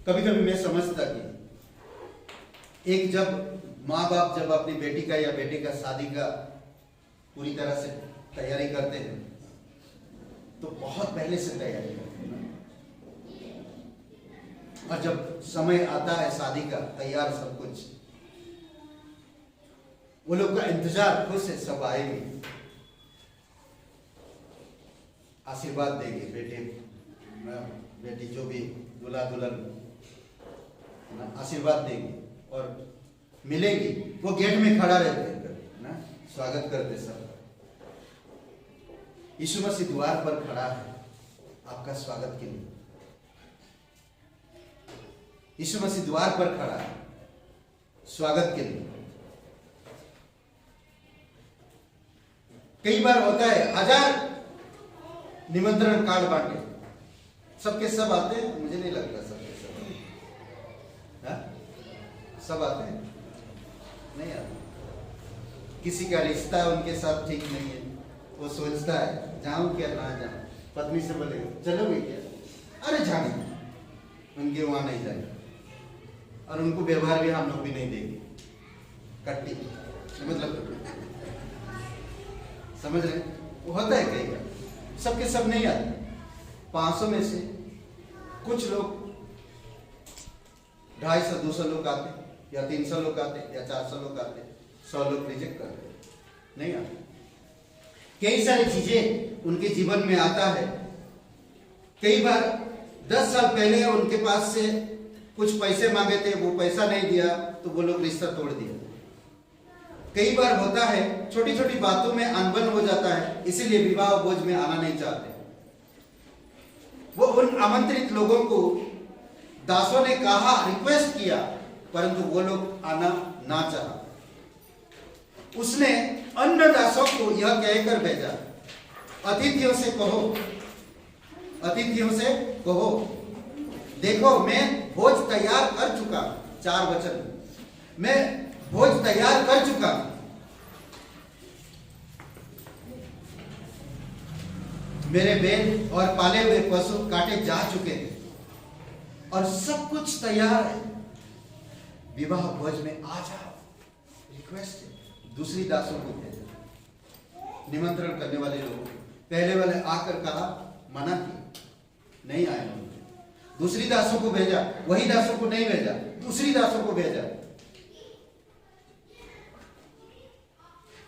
A: कभी कभी मैं समझता कि एक जब माँ बाप जब अपनी बेटी का या बेटे का शादी का पूरी तरह से तैयारी करते हैं, तो बहुत पहले से तैयारी करते हैं। और जब समय आता है शादी का, तैयार सब कुछ, वो लोग का इंतजार, खुश है, सब आएंगे, आशीर्वाद देंगे, बेटी जो भी दूल्हा दुल्हन आशीर्वाद देंगे और मिलेंगी। वो गेट में खड़ा रहते हैं ना, स्वागत करते सब। यीशु मसीह द्वार पर खड़ा है आपका स्वागत के लिए। यीशु मसीह द्वार पर खड़ा है स्वागत के लिए। कई बार होता है 1000 निमंत्रण कार्ड बांटे, सबके सब आते हैं? मुझे नहीं लगता सबके सब। हाँ? सब आते हैं? नहीं आते। किसी का रिश्ता उनके साथ ठीक नहीं है, वो सोचता है जाऊं क्या ना जाऊं, पत्नी से बोलेगा चलोगे क्या, अरे जाने, उनके वहां नहीं जाएंगे, और उनको व्यवहार भी हम लोग भी नहीं देंगे, कट्टी, समझ रहे? वो होता है कई बार, सबके सब नहीं आते। 500 में से कुछ लोग, 250-200 लोग आते, या 300 लोग आते, या 400 लोग आते, 100 लोग रिजेक्ट करते, नहीं आते। कई सारी चीजें उनके जीवन में आता है। कई बार 10 साल पहले उनके पास से कुछ पैसे मांगे थे, वो पैसा नहीं दिया तो वो लोग रिश्ता तोड़ दिया। कई बार होता है छोटी छोटी बातों में अनबन हो जाता है, इसीलिए विवाह बोझ में आना नहीं चाहते। वो उन आमंत्रित लोगों को दासों ने कहा, रिक्वेस्ट किया, परंतु वो लोग आना ना चाहा। उसने अन्य दासों को यह कहकर भेजा, अतिथियों से कहो देखो मैं भोज तैयार कर चुका। 4 वचन, मैं भोज तैयार कर चुका। मेरे बैल और पाले हुए पशु काटे जा चुके हैं और सब कुछ तैयार है, विवाह भोज में आ जाओ। रिक्वेस्ट है। दूसरी दासों को भेजा, निमंत्रण करने वाले लोग, पहले वाले आकर कहा, मना किया, नहीं आए लोग। दूसरी दासों को भेजा, वही दासों को नहीं भेजा, दूसरी दासों को भेजा।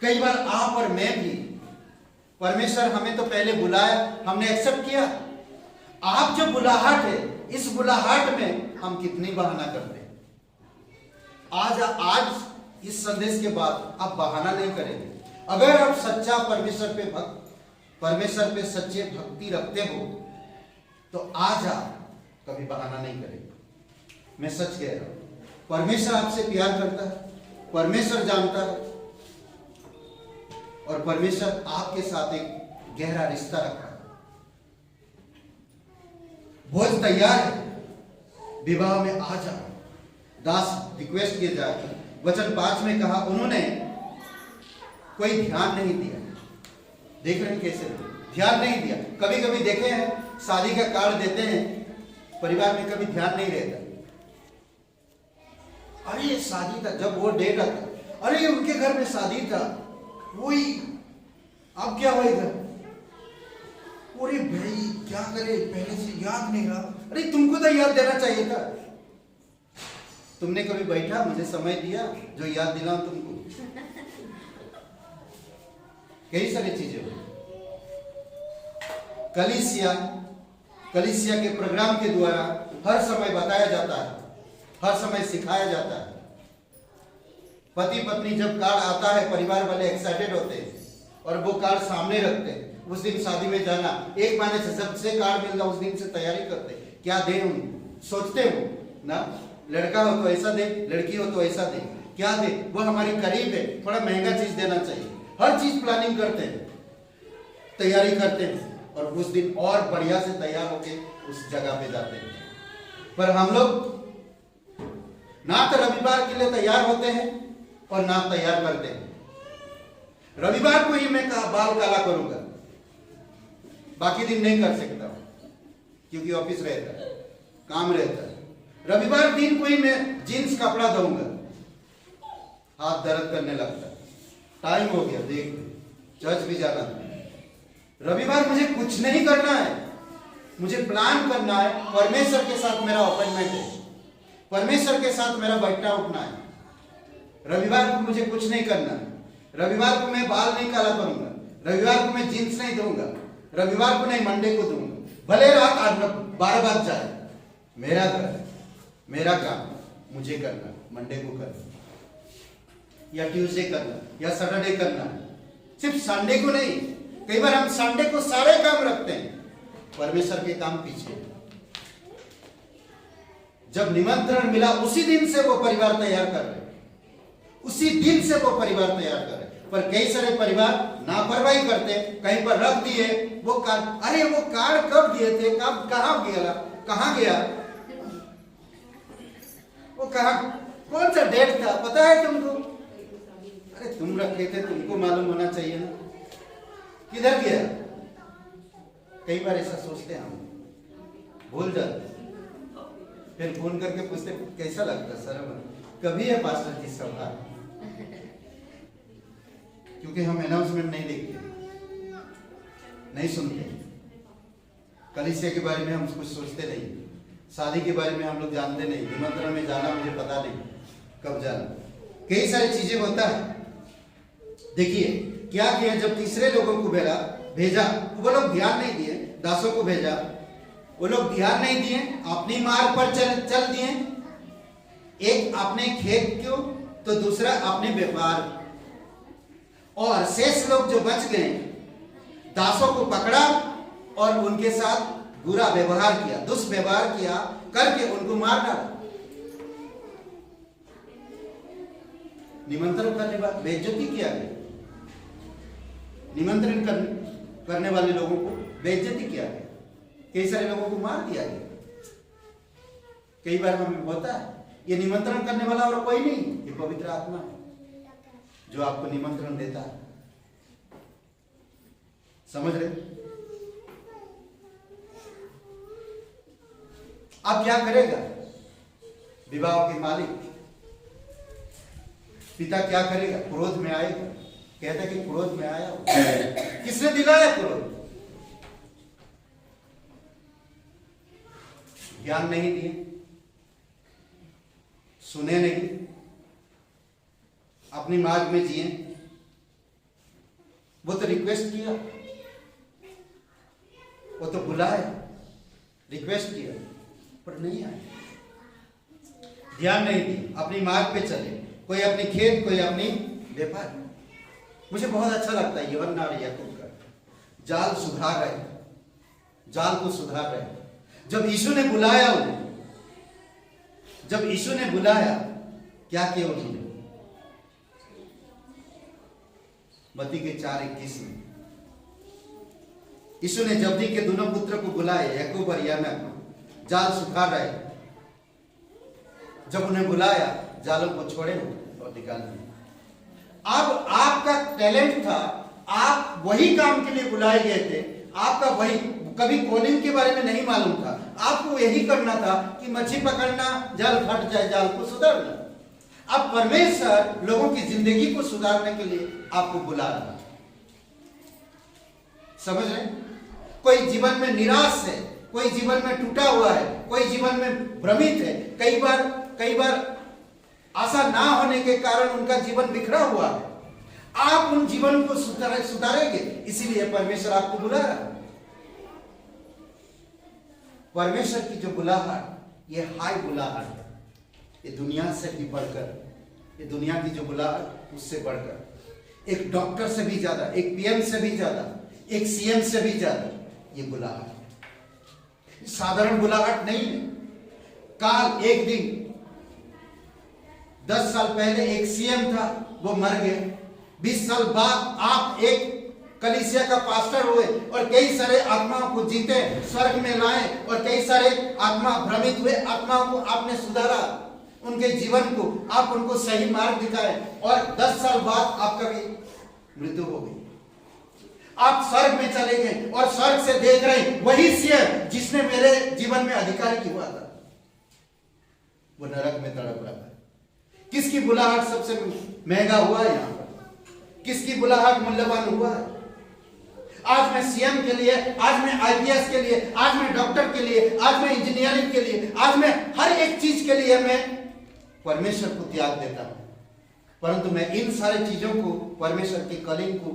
A: कई बार आप और मैं भी, परमेश्वर हमें तो पहले बुलाया, हमने एक्सेप्ट किया। आप जो बुलाहट है, इस बुलाहट में हम कितनी बहाना करते हैं। आज इस संदेश के बाद आप बहाना नहीं करेंगे। अगर आप सच्चा परमेश्वर पे सच्चे भक्ति रखते हो तो आज आप कभी बहाना नहीं करेंगे। मैं सच कह रहा हूं, परमेश्वर आपसे प्यार करता है, परमेश्वर जानता है, और परमेश्वर आपके साथ एक गहरा रिश्ता रखा है। भोज तैयार है, विवाह में आ जाओ। दास रिक्वेस्ट किए जाए। वचन 5 में कहा, उन्होंने कोई ध्यान नहीं दिया। देख रहे हैं कैसे ध्यान नहीं दिया। कभी कभी देखे हैं, शादी का कार्ड देते हैं, परिवार में कभी ध्यान नहीं रहता। अरे शादी था, जब वो डेट आता, अरे उनके घर में शादी था, वही अब क्या होएगा। अरे भाई क्या करे, पहले से याद नहीं रहा। अरे तुमको तो याद देना चाहिए था। तुमने कभी बैठा, मुझे समय दिया जो याद दिलाऊं तुमको। कई सारी चीजें हुई। कलीसिया के प्रोग्राम के द्वारा हर समय बताया जाता है, हर समय सिखाया जाता है। पति पत्नी जब कार्ड आता है, परिवार वाले एक्साइटेड होते हैं और वो कार्ड सामने रखते हैं। उस दिन शादी में जाना, 1 महीने से जब से कार्ड मिलता उस दिन से तैयारी करते हैं, क्या दें उनको, सोचते हो ना। लड़का हो तो ऐसा दे, लड़की हो तो ऐसा दे, क्या दे, वो हमारी करीब है, थोड़ा महंगा चीज देना चाहिए। हर चीज प्लानिंग करते हैं, तैयारी करते हैं, और उस दिन और बढ़िया से तैयार होके उस जगह पे जाते हैं। पर हम लोग ना तो रविवार के लिए तैयार होते हैं और ना तैयार करते हैं। रविवार को ही मैं बाल काला करूंगा, बाकी दिन नहीं कर सकता क्योंकि ऑफिस रहता है, काम रहता है। रविवार दिन को ही मैं जीन्स कपड़ा दूंगा, हाथ दर्द करने लगता है, टाइम हो गया, देख चर्च भी जाना, रविवार मुझे कुछ नहीं करना है, मुझे प्लान करना है। परमेश्वर के साथ मेरा अपॉइंटमेंट है, परमेश्वर के साथ मेरा बैठना उठना है। रविवार को मुझे कुछ नहीं करना है। रविवार को मैं बाल नहीं काला करूंगा, रविवार को मैं जींस नहीं दूंगा, रविवार को नहीं मंडे को दूंगा। भले रात 12 बज जाए, मेरा घर, मेरा काम मुझे करना, मंडे को करना या ट्यूसडे करना या सैटरडे करना, सिर्फ संडे को नहीं। कई बार हम संडे को सारे काम रखते हैं, परमेश्वर के काम पीछे। जब निमंत्रण मिला उसी दिन से वो परिवार तैयार कर रहे, उसी दिन से वो परिवार तैयार कर रहे। पर कई सारे परिवार लापरवाही करते, कहीं पर रख दिए वो कार्ड। अरे वो कार्ड कब दिए थे, कब कहाँ गया वो, कहाँ, कौन सा डेट था पता है तुमको? अरे तुम रखे थे, तुमको मालूम होना चाहिए ना, किधर गया? कई बार ऐसा सोचते हैं हम, भूल जाते, फिर फोन करके पूछते कैसा लगता सर, कभी है पास्टर जी सभा? क्योंकि हम अनाउंसमेंट नहीं देखते, नहीं सुनते, कलीसिया के बारे में हम कुछ सोचते नहीं, शादी के बारे में हम लोग जानते नहीं, निमंत्रण में जाना मुझे पता नहीं कब जाना, कई सारी चीजें होता है। देखिए क्या किया, जब तीसरे लोगों को भेजा वो लोग ध्यान नहीं दिए, दासों को भेजा, वो लोग ध्यान नहीं दिए, अपनी मार्ग पर चल दिए। एक अपने खेत को तो दूसरा अपने व्यापार, और शेष लोग जो बच गए दासों को पकड़ा और उनके साथ बुरा व्यवहार किया, दुष्व्यवहार किया, करके उनको मार डाला। निमंत्रण करने वाले बेइज्जती किया गया, निमंत्रण करने वाले लोगों को बेइज्जती किया गया, कई सारे लोगों को मार दिया गया। कई बार हमें होता है, ये निमंत्रण करने वाला और कोई नहीं, ये पवित्र आत्मा है जो आपको निमंत्रण देता है। समझ रहे? अब क्या करेगा विवाह के मालिक, पिता क्या करेगा? क्रोध में आएगा, कहता कि क्रोध में आया, किसने दिलाया क्रोध? ज्ञान नहीं दिए, सुने नहीं, अपनी मार्ग में जिए। वो तो रिक्वेस्ट किया, वो तो बुलाया, रिक्वेस्ट किया, पर नहीं आए, ध्यान नहीं दी, अपनी मार्ग पे चले, कोई अपनी खेत, कोई अपनी व्यापार। मुझे बहुत अच्छा लगता है यूहन्ना और याकूब का, जाल सुधार रहे, जाल को सुधार रहे। जब यीशु ने बुलाया उन्हें, जब यीशु ने बुलाया, क्या किया उन्होंने? मत्ती के 4:21 में यीशु ने जब्दी के दोनों पुत्र को बुलाए, याकूब और यूहन्ना को, जाल सुखार रहे। जब उन्हें बुलाया, जालों को छोड़े और निकाल दिए। अब आपका टैलेंट था, आप वही काम के लिए बुलाए गए थे, आपका वही, कभी कॉलिंग के बारे में नहीं मालूम था, आपको यही करना था कि मछली पकड़ना, जाल फट जाए, जाल को सुधारना। अब परमेश्वर लोगों की जिंदगी को सुधारने के लिए आपको बुला रहा है। समझ रहे? कोई जीवन में निराश है, कोई जीवन में टूटा हुआ है, कोई जीवन में भ्रमित है, कई बार आशा ना होने के कारण उनका जीवन बिखरा हुआ है। आप उन जीवन को सुधारेंगे, इसीलिए परमेश्वर आपको बुला रहा है। परमेश्वर की जो बुलाहट, ये हाई बुलाहट है, ये दुनिया से भी बढ़कर, ये दुनिया की जो बुलाहट उससे बढ़कर, एक डॉक्टर से भी ज्यादा, एक पीएम से भी ज्यादा, एक सीएम से भी ज्यादा ये बुलाहट, साधारण बुलाहट नहीं है। काल एक दिन 10 साल पहले एक सीएम था, वो मर गया। 20 साल बाद आप एक कलीसिया का पास्टर हुए और कई सारे आत्माओं को जीते, स्वर्ग में लाए, और कई सारे आत्मा भ्रमित हुए आत्माओं को आपने सुधारा, उनके जीवन को आप उनको सही मार्ग दिखाए, और 10 साल बाद आपका भी मृत्यु हो गई। आप स्वर्ग में चले गए और स्वर्ग से देख रहे वही सीएम जिसने मेरे जीवन में अधिकारी हुआ था, वो नरक में तड़प रहा है। किसकी बुलाहट सबसे महंगा हुआ है? यहां पर किसकी बुलाहट मूल्यवान हुआ है? आज मैं सीएम के लिए, आज मैं आईपीएस के लिए, आज मैं डॉक्टर के लिए, आज मैं इंजीनियरिंग के लिए, आज मैं हर एक चीज के लिए मैं परमेश्वर को त्याग देता हूं। परंतु मैं इन सारी चीजों को, परमेश्वर की कलिंग को,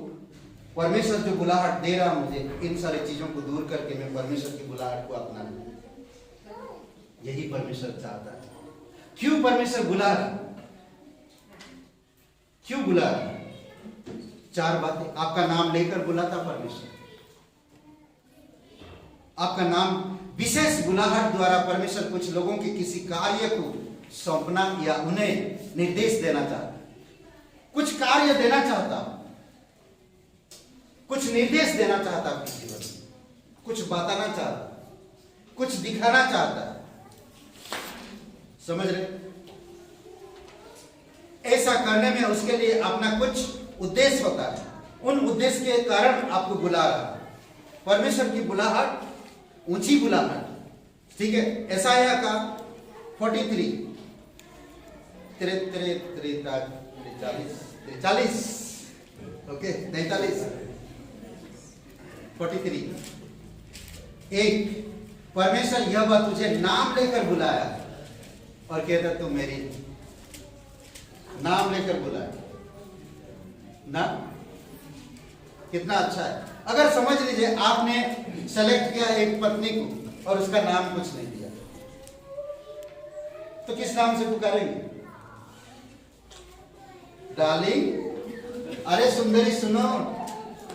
A: परमेश्वर जो बुलाहट दे रहा मुझे, इन सारी चीजों को दूर करके मैं परमेश्वर की बुलाहट को अपना लूं। यही परमेश्वर चाहता है। क्यों परमेश्वर बुला रहा, क्यों बुला रहा? 4 बातें। आपका नाम लेकर बुलाता परमेश्वर, आपका नाम विशेष बुलाहट द्वारा परमेश्वर कुछ लोगों के किसी कार्य को सौंपना या उन्हें निर्देश देना चाहता, कुछ कार्य देना चाहता, कुछ निर्देश देना चाहता अपने जीवन में, कुछ बताना चाहता, कुछ दिखाना चाहता। समझ रहे? ऐसा करने में उसके लिए अपना कुछ उद्देश्य होता है। उन उद्देश्य के कारण आपको बुला रहा है। परमेश्वर की बुलाहट ऊंची बुलाहट, ठीक है। यशायाह का 43 ओके 43 43 1। परमेश्वर यह बात तुझे नाम लेकर बुलाया और कहता तू मेरी, नाम लेकर बुलाया ना, कितना अच्छा है। अगर समझ लीजिए आपने सेलेक्ट किया एक पत्नी को और उसका नाम कुछ नहीं दिया, तो किस नाम से पुकारेंगे? डार्लिंग, अरे सुंदरी, सुनो,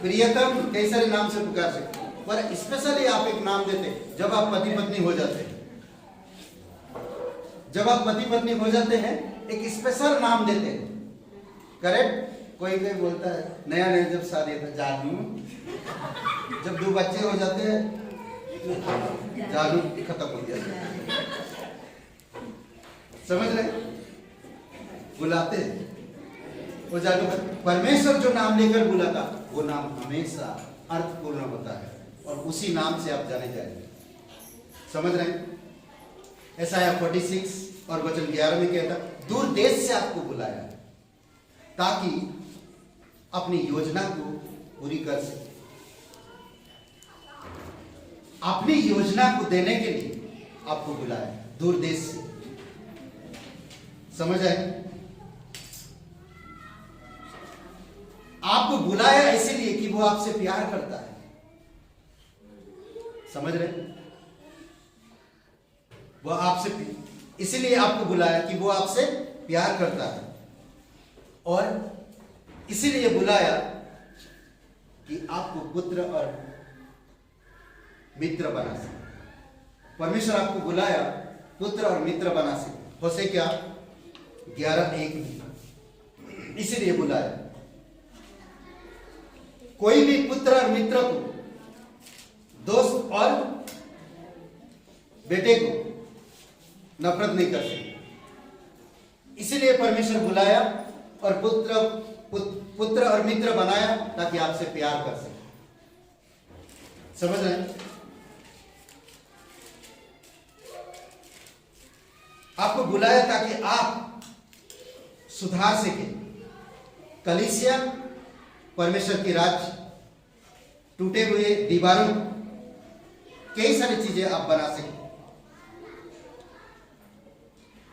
A: प्रियतम, कई सारे नाम से पुकार सकते। पर स्पेशली आप एक नाम देते जब आप पति पत्नी हो जाते हैं। जब आप पति पत्नी हो जाते हैं एक स्पेशल नाम देते हैं, करेक्ट? कोई कोई बोलता है नया नया जब शादी होता है जानू, जब 2 बच्चे हो जाते हैं जानू खत्म हो गया। समझ रहे? बुलाते हैं वो जानू। परमेश्वर जो नाम लेकर बुलाता वो नाम हमेशा अर्थपूर्ण होता है और उसी नाम से आप जाने जाएंगे। समझ रहे हैं? यशायाह 46 और वचन 11 में कहता दूर देश से आपको बुलाया ताकि अपनी योजना को पूरी कर सके। अपनी योजना को देने के लिए आपको बुलाया दूर देश से। समझ आए? आपको बुलाया इसीलिए कि वो आपसे प्यार करता है। समझ रहे? वो आपसे इसीलिए आपको बुलाया कि वो आपसे प्यार करता है और इसीलिए बुलाया कि आपको पुत्र और मित्र बना सके। परमेश्वर आपको बुलाया पुत्र और मित्र बना सके। होशे क्या 11:1 में इसीलिए बुलाया। कोई भी पुत्र और मित्र को, दोस्त और बेटे को नफरत नहीं कर सकते। इसीलिए परमेश्वर बुलाया और पुत्र और मित्र बनाया ताकि आपसे प्यार कर सके। समझ रहे हैं? आपको बुलाया ताकि आप सुधार सके कलीसिया, परमेश्वर की राज्य, टूटे हुए दीवारों, कई सारी चीजें आप बना सके।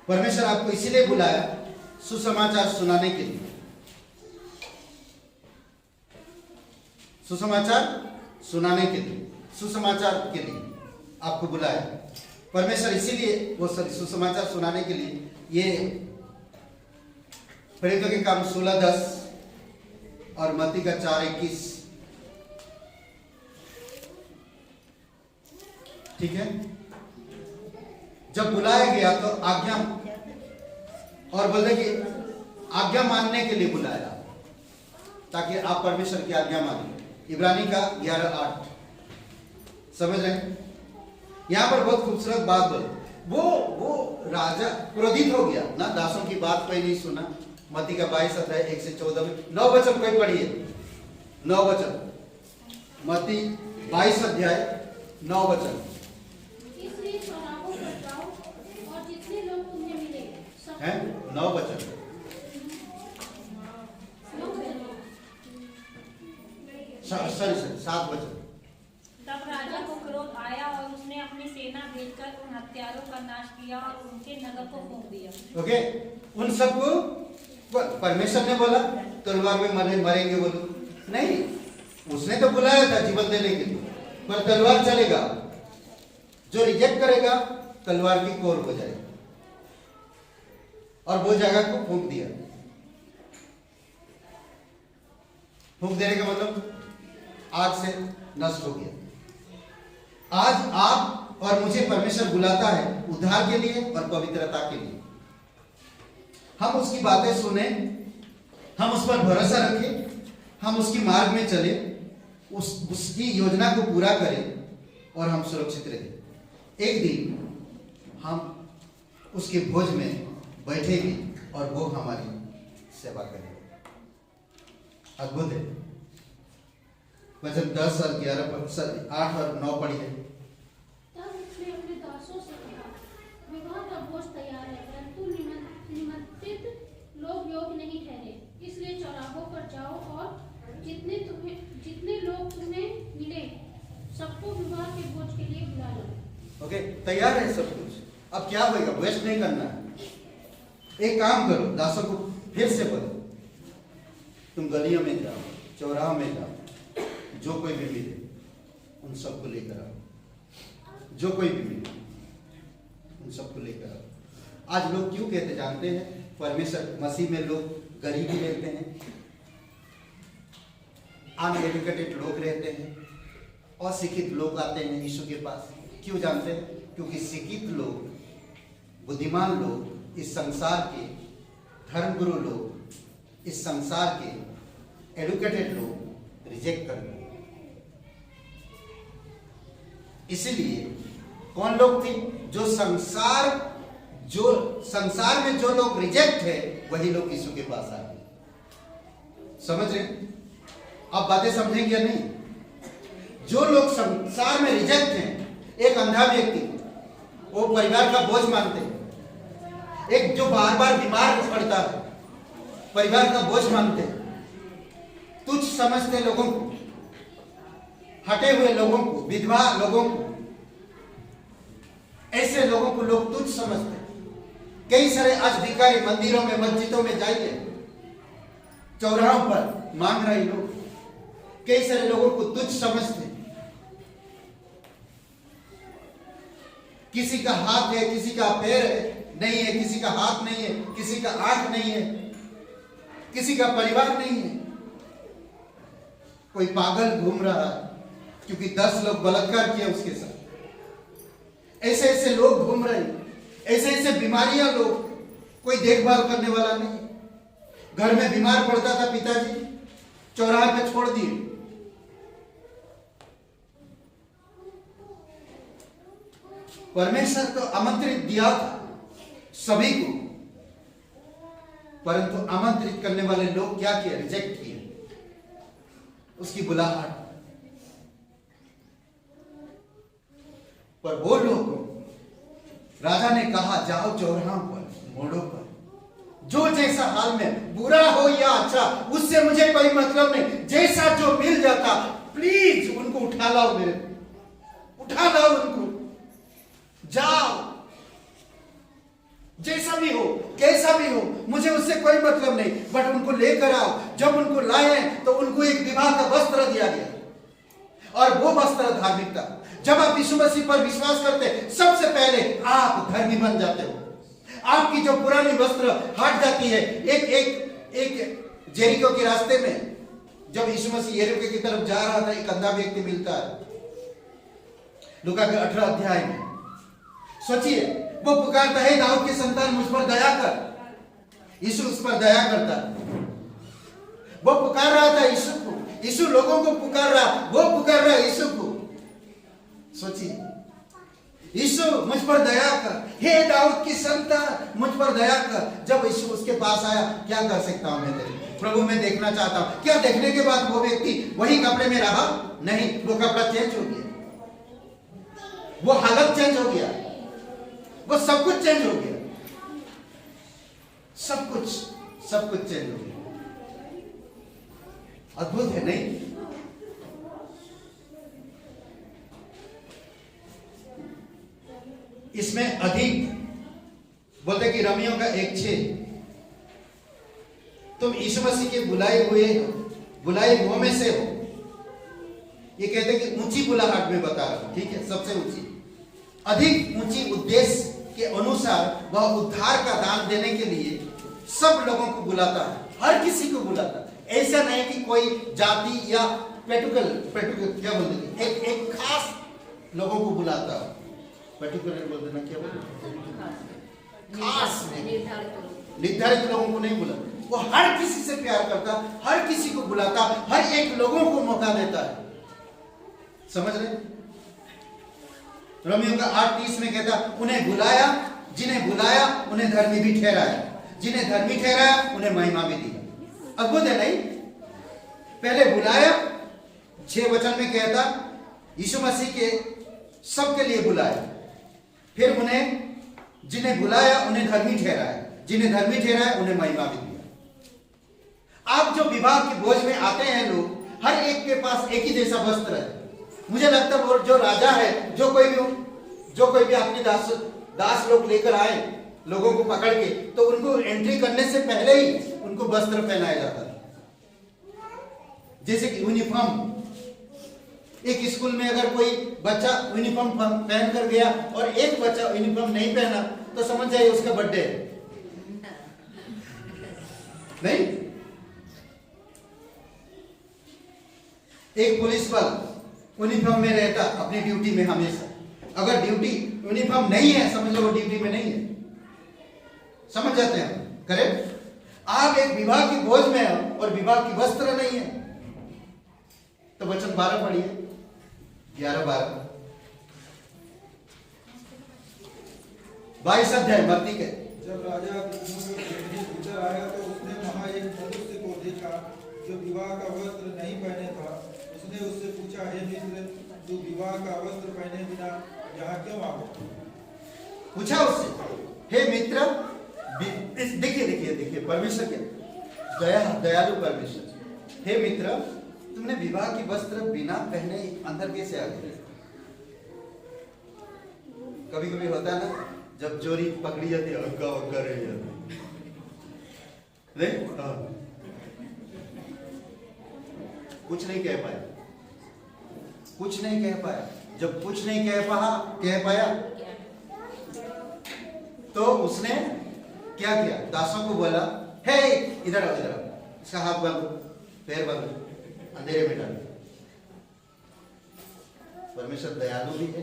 A: परमेश्वर आपको इसीलिए बुलाया सुसमाचार सुनाने के लिए। सुसमाचार सुनाने के लिए, सुसमाचार के लिए आपको बुलाया परमेश्वर। इसीलिए वो सुसमाचार सुनाने के लिए ये प्रेरितों के काम 16:10 और मत्ती का 4:21, ठीक है। जब बुलाया गया तो आज्ञा और बोलते कि आज्ञा मानने के लिए बुलाया ताकि आप परमेश्वर की आज्ञा माने। इब्रानी का 11:8। समझ रहे हैं? यहां पर बहुत खूबसूरत बात बोली। वो राजा क्रोधित हो गया ना, दासों की बात कोई नहीं सुना। मत्ती का 22:1-14 में 9 वचन कोई पढ़िए, 9 वचन, मत्ती 22:9 वचन है, 9 वचन। सॉरी 7 वचन।
C: भेजकर उन हत्यारों का नाश किया और उनके नगर को फूंक दिया।
A: ओके, उन सबको परमेश्वर ने बोला तलवार में मरेंगे बोलो नहीं, उसने तो बुलाया था जीवन देने के लिए, पर तलवार चलेगा, जो रिजेक्ट करेगा तलवार की कोर हो जाएगी और वो जगह को फूंक दिया। फूंक देने का मतलब आग से नष्ट हो गया। आज आप और मुझे परमेश्वर बुलाता है उद्धार के लिए और पवित्रता के लिए। हम उसकी बातें सुने, हम उस पर भरोसा रखें, हम उसकी मार्ग में चले, उसकी योजना को पूरा करें और हम सुरक्षित रहें। एक दिन हम उसके भोज में बैठेंगे और वो हमारी सेवा करेंगे। अद्भुत है। वचन 10 और 11 8 और 9 पढ़िए।
D: तब उसने अपने दासों से कहा, विवाह का भोज तैयार है, परंतु निमंत्रित लोग योग्य नहीं ठहरे, इसलिए चौराहों पर जाओ और जितने लोग तुम्हें मिले सबको विवाह के भोज के लिए बुला लो।
A: ओके, तैयार है सब कुछ। अब क्या होगा, वेस्ट नहीं करना है। एक काम करो, दासों को फिर से बोलो, तुम गलियों में जाओ, चौराहों में जाओ, जो कोई भी मिले उन सबको लेकर आओ, जो कोई भी मिले उन सबको लेकर आओ। आज लोग क्यों कहते जानते हैं, परमेश्वर मसीह में लोग गरीबी रहते हैं, अनएजुकेटेड लोग रहते हैं, अशिक्षित लोग आते हैं यीशु के पास। क्यों जानते हैं? क्योंकि शिक्षित लोग, बुद्धिमान लोग, इस संसार के धर्मगुरु लोग, इस संसार के एडुकेटेड लोग रिजेक्ट कर दिए। इसलिए कौन लोग थे? जो संसार में जो लोग रिजेक्ट है वही लोग यीशु के पास आए। समझ रहे? आप बातें समझेंगे या नहीं? जो लोग संसार में रिजेक्ट हैं, एक अंधा व्यक्ति, वो परिवार का बोझ मानते हैं। एक जो बार बार बीमार पड़ता है, परिवार का बोझ मानते हैं, तुच्छ समझते लोगों को, हटे हुए लोगों को, विधवा लोगों को, ऐसे लोगों को लोग तुच्छ समझते हैं। कई सारे आज भिखारी मंदिरों में, मस्जिदों में जाइए, चौराहों पर मांग रहे लोग, कई सारे लोगों को तुच्छ समझते हैं। किसी का हाथ है, किसी का पैर नहीं है, किसी का हाथ नहीं है, किसी का आंख नहीं है, किसी का परिवार नहीं है। कोई पागल घूम रहा है क्योंकि 10 लोग बलात्कार किया उसके साथ। ऐसे ऐसे लोग घूम रहे हैं, ऐसे ऐसे बीमारियां, लोग कोई देखभाल करने वाला नहीं। घर में बीमार पड़ता था पिताजी, चौराहे पे छोड़ दिए। परमेश्वर तो आमंत्रित दिया था सभी को, परंतु आमंत्रित करने वाले लोग क्या किए? रिजेक्ट किए उसकी बुलाहट। पर वो लोग, राजा ने कहा, जाओ चौराहों पर, मोड़ों पर, जो जैसा हाल में, बुरा हो या अच्छा, उससे मुझे कोई मतलब नहीं, जैसा जो मिल जाता, प्लीज उनको उठा लाओ, मेरे उठा लाओ उनको, जाओ, जैसा भी हो, कैसा भी हो, मुझे उससे कोई मतलब नहीं, बट उनको लेकर आओ। जब उनको लाए तो उनको एक विवाह का वस्त्र दिया गया, और वो वस्त्र धार्मिकता। जब आप यीशु मसीह पर विश्वास करते, सबसे पहले आप धर्मी बन जाते हो। आपकी जो पुरानी वस्त्र हट जाती है। एक जेरिको के रास्ते में जब यीशु मसीह यरीको की तरफ जा रहा था, एक अंधा व्यक्ति मिलता है, लूका के 18 अध्याय में। सोचिए, वो पुकारता है, दाऊद की संतान मुझ पर दया कर। यीशु उस पर दया करता है। वो पुकार रहा था यीशु को, यीशु लोगों को पुकार रहा, वो पुकार रहा यीशु को। सोचिए, यीशु मुझ पर दया कर, हे दाऊद की संतान मुझ पर दया कर। जब यीशु उसके पास आया, क्या कर सकता हूं मैं तेरे प्रभु, मैं देखना चाहता हूं। क्या देखने के बाद वो व्यक्ति वही कपड़े में रहा? नहीं, वो कपड़ा चेंज हो गया, वो हालत चेंज हो गया, वो सब कुछ चेंज हो गया, सब कुछ चेंज हो गया। अद्भुत है नहीं? इसमें अधिक बोलते कि रोमियो का 1:6 तुम यीशु मसीह के बुलाए हुओं में से हो। ये कहते हैं कि ऊंची बुलाहट में बता रहा हूं, ठीक है, सबसे ऊंची, अधिक ऊंची उद्देश्य के अनुसार वह उद्धार का दान देने के लिए सब लोगों को बुलाता है, हर किसी को बुलाता है। ऐसा नहीं कि कोई जाति या पर्टिकुलर क्या बोलते हैं, एक खास लोगों को बुलाता है। पर्टिकुलर बोलते ना, क्या बोलते हैं, खास निर्धारित लोगों को नहीं बुलाता। वो हर किसी से प्यार करता, हर किसी को बुलाता, हर एक लोगों को मौका देता है। समझ रहे? रोमियो का 8:30 में कहता, उन्हें बुलाया, जिन्हें बुलाया उन्हें धर्मी भी ठहराया, जिन्हें धर्मी ठहराया उन्हें महिमा भी दी। अद्भुत है नहीं? पहले बुलाया, 6 वचन में कहता यीशु मसीह के सबके लिए बुलाया, फिर उन्हें जिन्हें बुलाया उन्हें धर्मी ठहराया, जिन्हें धर्मी ठहराया उन्हें महिमा भी दिया। आप जो विवाह के भोज में आते हैं लोग, हर एक के पास एक ही जैसा वस्त्र है। मुझे लगता है वो जो राजा है, जो कोई भी अपने दास लोग लेकर आए लोगों को पकड़ के, तो उनको एंट्री करने से पहले ही उनको वस्त्र पहनाया जाता था, जैसे कि यूनिफॉर्म। एक स्कूल में अगर कोई बच्चा यूनिफॉर्म पहन कर गया और एक बच्चा यूनिफॉर्म नहीं पहना तो समझ जाइए उसका बर्थडे है, नहीं? एक पुलिस बल यूनिफॉर्म में रहता अपनी ड्यूटी में हमेशा, अगर ड्यूटी यूनिफॉर्म नहीं है समझ लो वो ड्यूटी में नहीं है। समझ जाते हैं? करेक्ट? आप एक विवाह की भोज में हो और विवाह की वस्त्र नहीं है, तो वचन 12 पढ़िए, 11-12 22 अध्याय मत्ती के।
B: जब राजा भीतर आया तो उसने वहां एक मनुष्य को देखा जो विवाह का वस्त्र नहीं पहने था। उसने उससे पूछा, हे मित्र, तू विवाह का वस्त्र पहने बिना यहाँ क्यों आ गया?
A: पूछा उससे, हे मित्र, देखिए परमेश्वर के दयालु परमेश्वर, हे मित्र, तुमने विवाह की वस्त्र बिना पहने अंदर कैसे आ गए? कभी कभी होता है ना, जब चोरी पकड़ी जाती है, हक्का हक्का रह जाती है, कुछ नहीं कह पाया, कुछ नहीं कह पाया। जब कुछ नहीं कह पाया तो उसने क्या किया? दासों को बोला, हे इधर आओ, इसका हाथ बांधो, पैर बांधो, अंधेरे में डालो। परमेश्वर दयालु भी है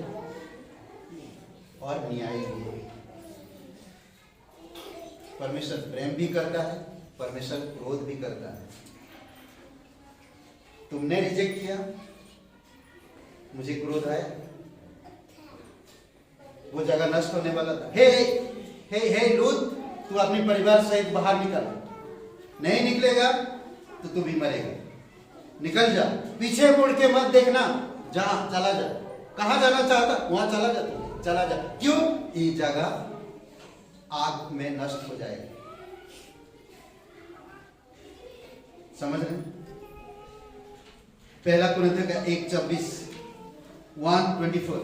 A: और न्यायी भी है। परमेश्वर प्रेम भी करता है, परमेश्वर क्रोध भी करता है। तुमने रिजेक्ट किया, मुझे क्रोध आया, वो जगह नष्ट होने वाला था। हे लूत, तू अपने परिवार सहित बाहर निकल, नहीं निकलेगा तो तू भी मरेगा, निकल जा, पीछे मुड़ के मत देखना, जा, चला जा, कहां जाना चाहता वहां चला जा। क्यों? ये जगह आग में नष्ट हो जाएगी। समझ रहे? पहला कुरिन्थियों का 1:24, 1:24,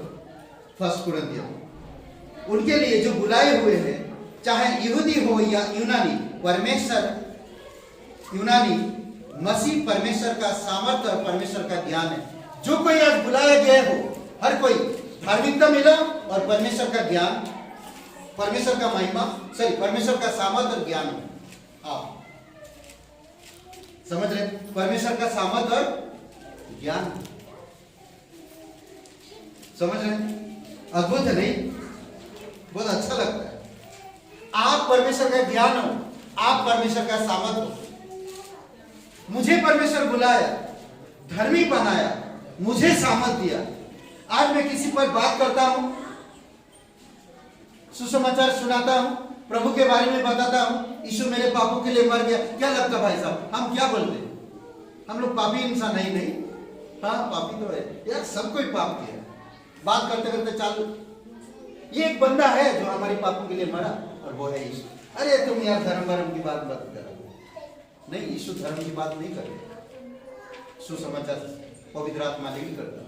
A: फर्स्ट कुरिन्थियों, उनके लिए जो बुलाए हुए हैं, चाहे यहूदी हो या यूनानी, मसीह परमेश्वर का सामर्थ्य और परमेश्वर का ज्ञान है। जो कोई आज बुलाया गया हो, हर कोई धार्मिकता मिला और परमेश्वर का ज्ञान, परमेश्वर का महिमा, परमेश्वर का सामर्थ्य और ज्ञान हो। आप समझ रहे? परमेश्वर का सामर्थ्य और ज्ञान, समझ रहे? अद्भुत है नहीं? बहुत अच्छा लगता है। आप परमेश्वर का ज्ञान हो, आप परमेश्वर का सामर्थ्य हो। मुझे परमेश्वर बुलाया, धर्मी बनाया, मुझे सामर्थ्य दिया। आज मैं किसी पर बात करता हूं, सुसमाचार सुनाता हूं, प्रभु के बारे में बताता हूं, यीशु मेरे पापों के लिए मर गया, क्या लगता भाई साहब? हम क्या बोलते हैं? हम लोग पापी इंसान नहीं? हाँ, पापी तो है यार, सब कोई पाप किया। बात करते करते चालू, ये एक बंदा है जो हमारे पापों के लिए मरा और वो है यीशु। अरे तुम यार धर्म की बात मत करो। नहीं, यीशु धर्म की बात नहीं करते, सुसमाचार पवित्र आत्मा नहीं करता।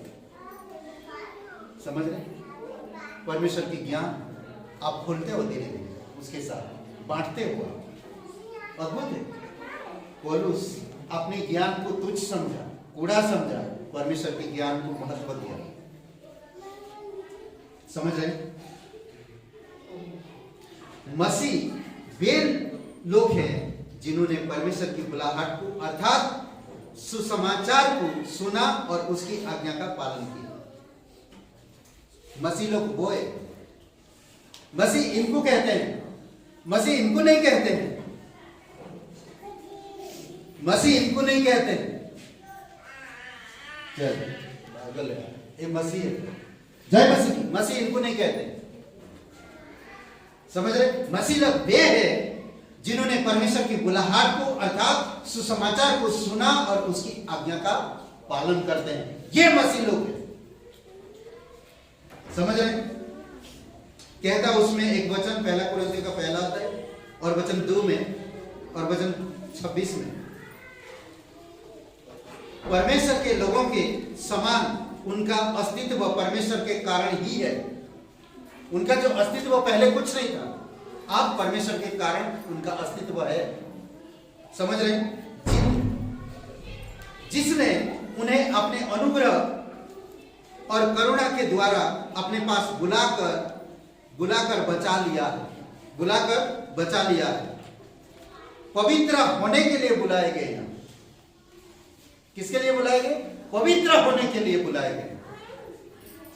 A: समझ रहे? परमेश्वर की ज्ञान आप खोलते हो धीरे धीरे, उसके साथ बांटते हो। अद्भुत है। पौलुस अपने ज्ञान को तुच्छ समझा, कूड़ा समझा, परमेश्वर के ज्ञान को महत्व दिया। समझ रहे? मसीह वे लोग हैं जिन्होंने परमेश्वर की बुलाहट को अर्थात सुसमाचार को सुना और उसकी आज्ञा का पालन किया। मसीह लोग वो है। मसीह इनको कहते हैं, मसीह इनको नहीं कहते हैं, मसीह इनको नहीं कहते हैं। चल पागल है ये मसीह है। जय मसीह की। मसीह इनको नहीं कहते। समझ रहे? मसीह लोग वे हैं जिन्होंने परमेश्वर की बुलाहट को अर्थात सुसमाचार को सुना और उसकी आज्ञा का पालन करते हैं। ये मसीह लोग हैं। समझ रहे? कहता उसमें एक वचन, पहला कुरिन्थियों का पहला अध्याय और वचन 2 में और वचन 26 में, परमेश्वर के लोगों के समान उनका अस्तित्व परमेश्वर के कारण ही है। उनका जो अस्तित्व पहले कुछ नहीं था, आप परमेश्वर के कारण उनका अस्तित्व है। समझ रहे? जिसने उन्हें अपने अनुग्रह और करुणा के द्वारा अपने पास बुलाकर बचा लिया है, बुलाकर बचा लिया है। पवित्र होने के लिए बुलाए गए हैं। किसके लिए बुलाए गए? पवित्र होने के लिए बुलाए गए।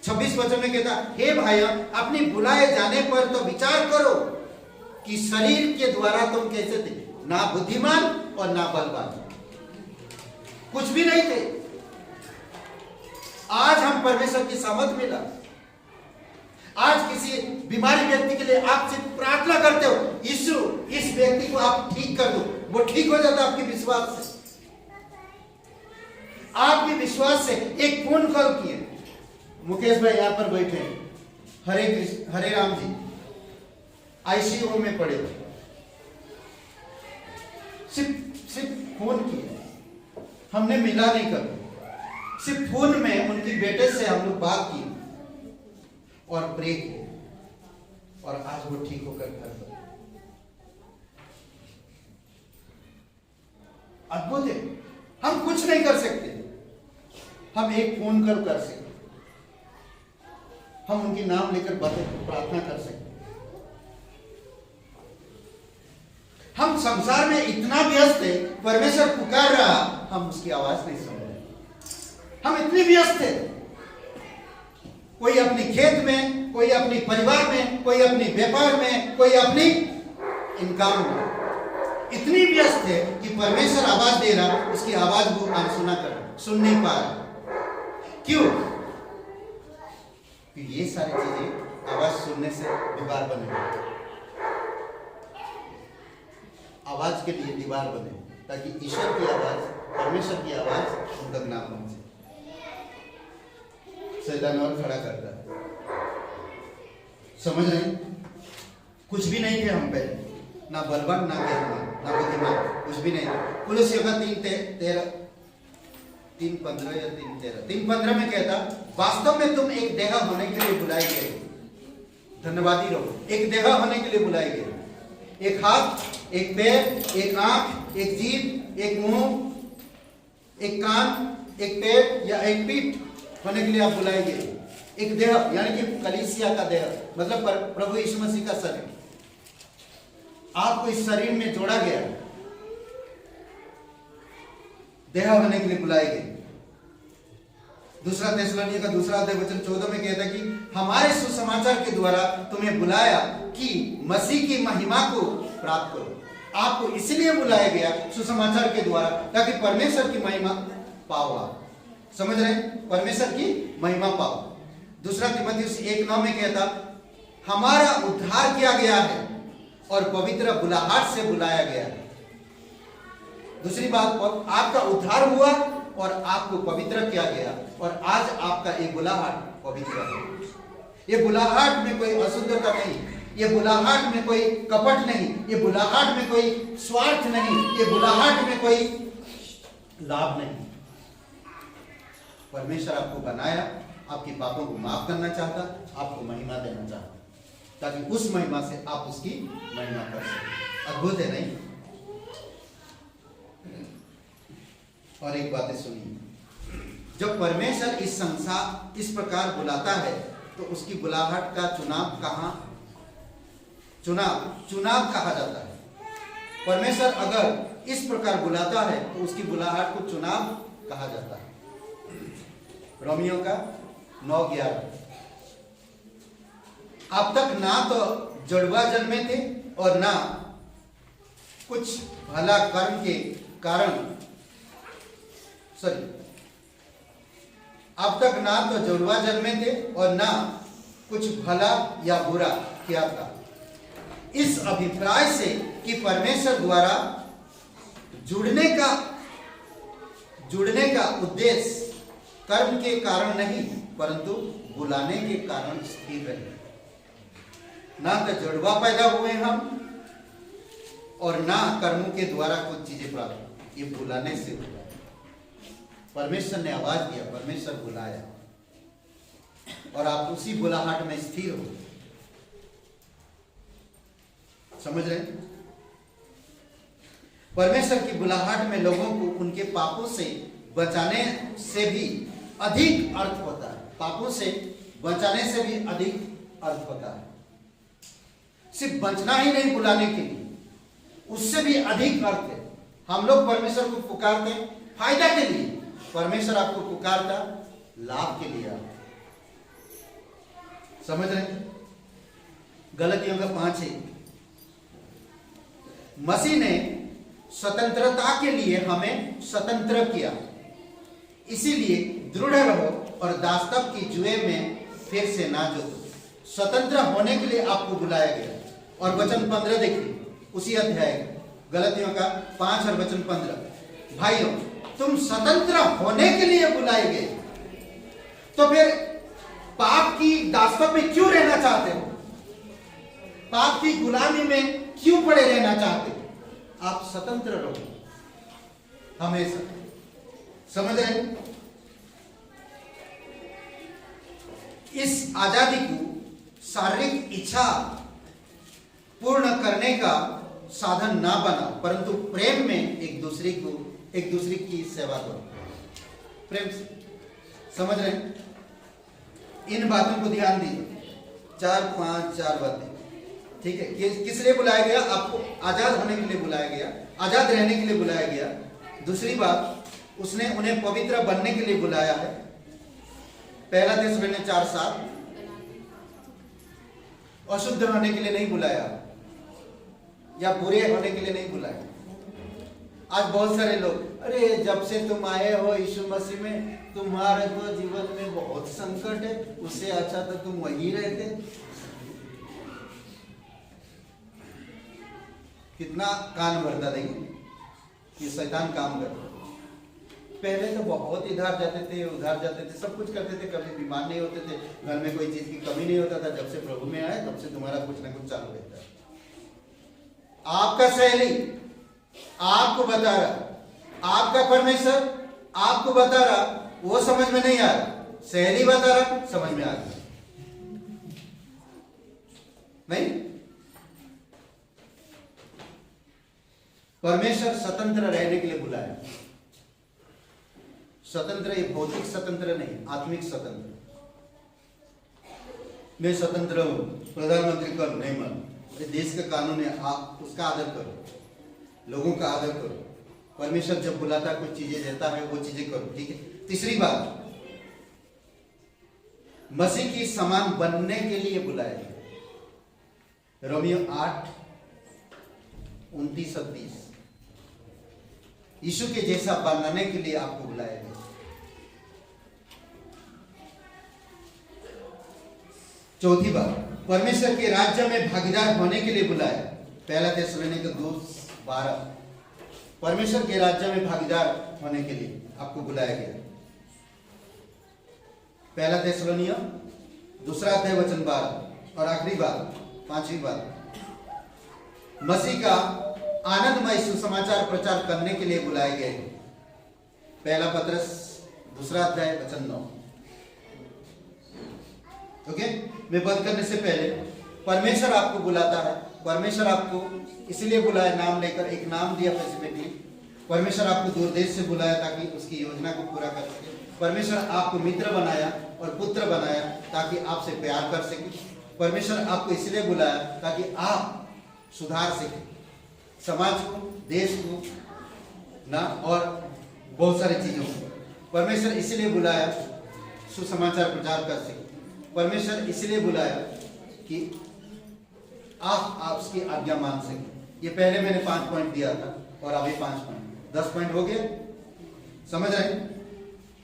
A: 26 वचन में कहता, हे भाइयों, अपनी बुलाए जाने पर तो विचार करो कि शरीर के द्वारा तुम कैसे थे, ना बुद्धिमान और ना बलवान, कुछ भी नहीं थे। आज हम परमेश्वर की समझ मिला। आज किसी बीमारी व्यक्ति के लिए आप सिर्फ प्रार्थना करते हो, यीशु इस व्यक्ति को आप ठीक कर दो, वो ठीक हो जाता आपके विश्वास से। आपके विश्वास से एक फोन कॉल किए, मुकेश भाई यहां पर बैठे हैं, हरे कृष्ण हरे राम जी आईसीयू में पड़े, सिर्फ फोन किए, हमने मिला नहीं कभी, सिर्फ फोन में उनकी बेटे से हम लोग बात की और प्रे किए और आज वो ठीक होकर घर पर। अद्भुत है। हम कुछ नहीं कर सकते, हम एक फोन कॉल कर सकते, हम उनके नाम लेकर प्रार्थना कर सकते। हम संसार में इतना व्यस्त है, परमेश्वर पुकार रहा, हम उसकी आवाज नहीं सुन रहे। हम इतने व्यस्त है, कोई अपनी खेत में, कोई अपनी परिवार में, कोई अपनी व्यापार में, कोई अपनी इनकम में, इतनी व्यस्त है कि परमेश्वर आवाज दे रहा, उसकी आवाज को अनसुना कर सुन नहीं पा रहा। क्यों? कि ये सारी चीजें आवाज सुनने से दीवार बने, आवाज के लिए दीवार बने, ताकि ईश्वर की आवाज, परमेश्वर की आवाज उन तक ना पहुंचे। शैतान और खड़ा करता है। समझ रहे? कुछ भी नहीं थे हम पहले, ना बलवान, ना ज्ञानवान, ना बुद्धिमान, कुछ भी नहीं थे। कुलुस्सियों का 3:15 या 3:13 में कहता, वास्तव में तुम एक देह होने के लिए बुलाए गए। धन्यवादी रहो। एक देह होने के लिए बुलाए गए। एक हाथ, एक पैर, एक आंख, एक जीभ, एक मुंह, एक कान, एक पैर या एक पीठ होने के लिए आप बुलाए गए। एक देह यानी कि कलीसिया का देह, मतलब प्रभु यीशु मसीह का शरीर। आपको इस शरीर में जोड़ा गया, देह होने के लिए बुलाए गए। दूसरा थिस्सलुनीकियों का 2 अध्याय वचन 14 में कहता है कि हमारे सुसमाचार के द्वारा तुम्हें बुलाया कि मसीह की महिमा को प्राप्त करो। आपको इसलिए बुलाया गया सुसमाचार के द्वारा, ताकि परमेश्वर की महिमा पाओ आप। समझ रहे? परमेश्वर की महिमा पाओ। दूसरा तीमुथियुस 1:9 में कहता, हमारा उद्धार किया गया है और पवित्र बुलाहट से बुलाया गया है। दूसरी बात, आपका उद्धार हुआ और आपको पवित्र किया गया, और आज आपका ये बुलाहट पवित्र है। ये बुलाहट में कोई अशुद्धता नहीं, ये बुलाहट में कोई कपट नहीं, ये बुलाहट में कोई स्वार्थ नहीं, ये बुलाहट में कोई लाभ नहीं। परमेश्वर आपको बनाया आपकी पापों को माफ करना चाहता, आपको महिमा देना चाहता, ताकि उस महिमा से आप उसकी महिमा कर सकें। अद्भुत है नहीं? और एक बात सुनिए, जब परमेश्वर इस संसार इस प्रकार बुलाता है तो उसकी बुलाहट का चुनाव कहा जाता है। परमेश्वर अगर इस प्रकार बुलाता है तो उसकी बुलाहट को चुनाव कहा जाता है। रोमियो का 9:11, अब तक ना तो जुड़वा जन्मे थे और ना कुछ भला कर्म के कारण, अब तक ना तो जुड़वा जन्मे थे और ना कुछ भला या बुरा किया था, इस अभिप्राय से कि परमेश्वर द्वारा जुड़ने का उद्देश्य कर्म के कारण नहीं परंतु बुलाने के कारण स्थिर रहे। ना तो जुड़वा पैदा हुए हम और ना कर्मों के द्वारा कुछ चीजें प्राप्त, ये बुलाने से हुआ। परमेश्वर ने आवाज दिया, परमेश्वर बुलाया और आप उसी बुलाहट में स्थिर हो। समझ रहे हैं? परमेश्वर की बुलाहट में लोगों को उनके पापों से बचाने से भी अधिक अर्थ होता है। पापों से बचाने से भी अधिक अर्थ होता है। सिर्फ बचना ही नहीं बुलाने के लिए, उससे भी अधिक अर्थ है। हम लोग परमेश्वर को पुकारते हैं फायदा के लिए, परमेश्वर आपको पुकारता लाभ के लिए। समझ रहे हैं? गलतियों का 5 मसीह ने स्वतंत्रता के लिए हमें स्वतंत्र किया, इसीलिए दृढ़ रहो और दासत्व की जुए में फिर से ना जोतो। स्वतंत्र होने के लिए आपको बुलाया गया। और वचन 15 देखिए, उसी अध्याय गलतियों का 5 और वचन 15, भाइयों तुम स्वतंत्र होने के लिए बुलाए गए, तो फिर पाप की दासत्व में क्यों रहना चाहते हो? पाप की गुलामी में क्यों पड़े रहना चाहते हो? आप स्वतंत्र रहो हमेशा। समझ रहे हैं? इस आजादी को शारीरिक इच्छा पूर्ण करने का साधन ना बना, परंतु प्रेम में एक दूसरे की सेवा करो। प्रेम से। समझ रहे हैं? इन बातों को ध्यान दीजिए। 4 बातें, ठीक है? किस लिए बुलाया गया? आपको आजाद होने के लिए बुलाया गया, आजाद रहने के लिए बुलाया गया। दूसरी बात, उसने उन्हें पवित्र बनने के लिए बुलाया है। 1 थिस्सलुनीय 4:7, अशुद्ध होने के लिए नहीं बुलाया या बुरे होने के लिए नहीं बुलाया। आज बहुत सारे लोग, अरे जब से तुम आए हो यीशु मसीह में, तुम्हारे तो जीवन में बहुत संकट है, उससे अच्छा तो तुम वहीं रहते। कितना कान भरता देखिए, ये शैतान काम करता। पहले तो बहुत इधर जाते थे उधर जाते थे, सब कुछ करते थे, कभी बीमार नहीं होते थे, घर में कोई चीज की कमी नहीं होता था। जब से प्रभु में आए तब से तुम्हारा कुछ ना कुछ चालू रहता है। आपका सहेली आपको बता रहा, आपका परमेश्वर आपको बता रहा, वो समझ में नहीं आ रहा, सहेली बता रहा, समझ में आ गया। नहीं, परमेश्वर स्वतंत्र रहने के लिए बुलाया। स्वतंत्र, ये भौतिक स्वतंत्र नहीं, आत्मिक स्वतंत्र। मैं स्वतंत्र हूं, प्रधानमंत्री कर नहीं मान, देश का कानून है, आप उसका आदर करो, लोगों का आदर करो। परमेश्वर जब बुलाता है, कुछ चीजें देता है, वो चीजें करो। ठीक है? तीसरी बात, मसीह की समान बनने के लिए बुलाया गया। रोमियो 8:29-30, यीशु के जैसा बनने के लिए आपको बुलाया गया। चौथी बात, परमेश्वर के राज्य में भागीदार होने के लिए बुलाया। 1 थिस्सलुनीय 2:12, परमेश्वर के राज्य में भागीदार होने के लिए आपको बुलाया गया। 1 थिस्सलुनीय 2:12। और आखिरी बात, 5वीं बात, मसीह का आनंदमय सुसमाचार प्रचार करने के लिए बुलाए गए। 1 पत्रस 2:9। ओके, मैं बंद करने से पहले परमेश्वर आपको बुलाता है। परमेश्वर आपको इसलिए बुलाया, नाम लेकर, एक नाम दिया स्पेसिफिकली। परमेश्वर आपको दूर देश से बुलाया ताकि उसकी योजना को पूरा कर सके। परमेश्वर आपको मित्र बनाया और पुत्र बनाया ताकि आपसे प्यार कर सके। परमेश्वर आपको इसलिए बुलाया ताकि आप सुधार सके समाज को, देश को ना, और बहुत सारी चीजों को। परमेश्वर इसलिए बुलाया सुसमाचार प्रचार कर सके। परमेश्वर इसलिए बुलाया कि आप उसकी आज्ञा मान सके। ये पहले मैंने 5 पॉइंट दिया था और अभी 5 पॉइंट, 10 पॉइंट हो गए। समझ रहे हैं?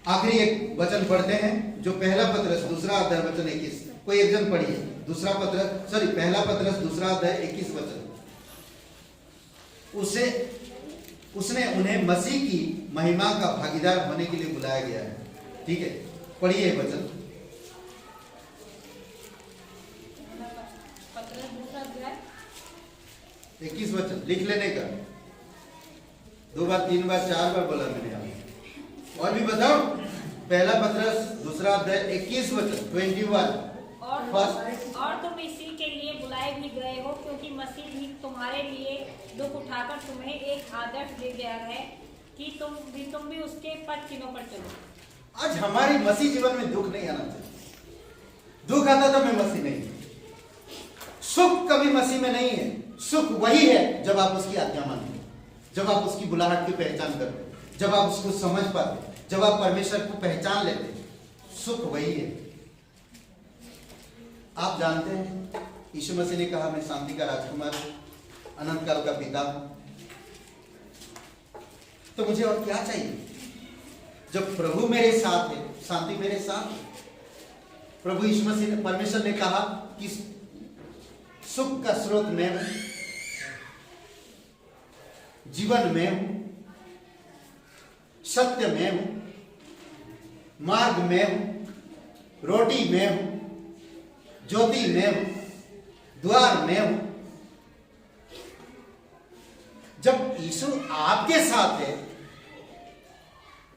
A: आखिरी एक वचन पढ़ते हैं जो पहला पत्रस दूसरा अध्याय वचन 21। कोई एक जन पढ़िए पहला पत्रस दूसरा अध्याय 21 वचन। उसने उन्हें मसीह की महिमा का भागीदार होने के लिए बुलाया गया है। ठीक है, पढ़िए वचन।
C: पत्रस दूसरा अध्याय
A: 21 वचन लिख लेने का। 2 बार 3 बार 4 बार बोला मैंने आपको। और भी बताओ, पहला पत्रस दूसरा अध्याय 21 वचन 21 फर्स्ट।
C: और तुम इसी के लिए बुलाए भी गए हो क्योंकि मसीह भी तुम्हारे लिए दुख उठाकर तुम्हें एक आदर्श दे गया है कि तुम भी उसके पद चिन्हों पर चलो।
A: आज हमारी मसीह जीवन में दुख नहीं आना चाहिए। दुख आता तो मैं मसीह नहीं। सुख कभी मसीह में नहीं है। सुख वही है जब आप उसकी आज्ञा मानते, जब आप उसकी बुलाहट की पहचान करते, जब आप उसको समझ पाते, जब आप परमेश्वर को पहचान लेते। सुख वही है। आप जानते हैं यीशु मसीह ने कहा, मैं शांति का राजकुमार, अनंत काल का पिता हूं। तो मुझे और क्या चाहिए? जब प्रभु मेरे साथ है, शांति मेरे साथ है। प्रभु यीशु मसीह ने, परमेश्वर ने कहा कि सुख का स्रोत मैं हूं, जीवन मैं हूं, सत्य मैं हूं, मार्ग मैं हूं, रोटी मैं हूं, ज्योति मैं हूं, द्वार मैं हूं। जब यीशु आपके साथ है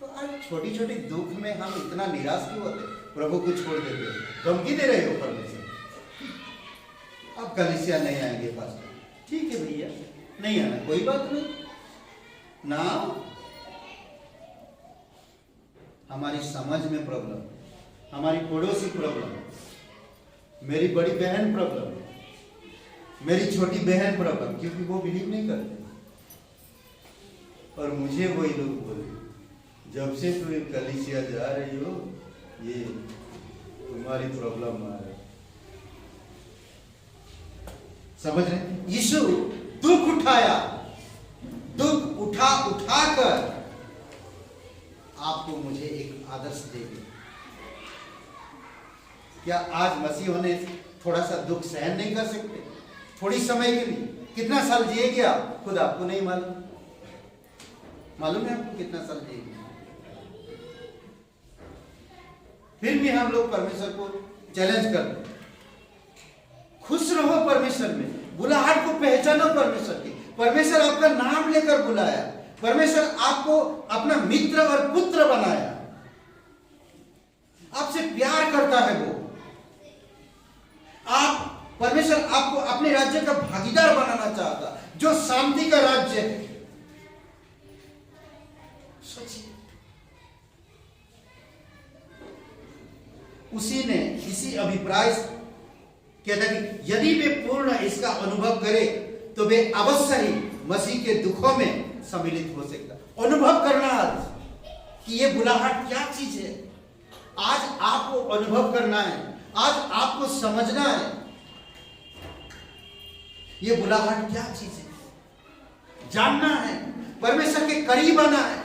A: तो आज छोटी छोटी दुख में हम इतना निराश क्यों होते? प्रभु को छोड़ देते हैं। धमकी दे रहे हो परमेश्वर, अब कलीसिया नहीं आएंगे पास्टर। ठीक है भैया, नहीं आना, कोई बात नहीं ना। हमारी समझ में प्रॉब्लम, हमारी पड़ोसी प्रॉब्लम, मेरी बड़ी बहन प्रॉब्लम, मेरी छोटी बहन प्रॉब्लम, क्योंकि वो बिलीव नहीं करते। और मुझे वही लोग बोले, जब से तुम कलीसिया जा रही हो ये तुम्हारी प्रॉब्लम आ रही। समझ रहे? यीशु दुख उठाया, दुख उठाकर आपको मुझे एक आदर्श देगी। क्या आज मसीह होने थोड़ा सा दुख सहन नहीं कर सकते? थोड़ी समय के लिए कितना साल जिएगे आप, खुद आपको नहीं मालूम। मालूम है आपको कितना साल जिएगे? फिर भी हम लोग परमेश्वर को चैलेंज करते। खुश रहो परमेश्वर में, बुलाहट को पहचानो परमेश्वर की। परमेश्वर आपका नाम लेकर बुलाया, परमेश्वर आपको अपना मित्र और पुत्र बनाया, आपसे प्यार करता है वो। परमेश्वर आपको अपने राज्य का भागीदार बनाना चाहता, जो शांति का राज्य है। सोचिए, उसी ने इसी अभिप्राय कहता कि यदि वे पूर्ण इसका अनुभव करे तो वे अवश्य ही मसीह के दुखों में सम्मिलित हो सकता। अनुभव करना आज कि ये बुलाहट क्या चीज है, आज आपको अनुभव करना है, आज आपको समझना है ये बुलाहट क्या चीज है, जानना है, परमेश्वर के करीब आना है।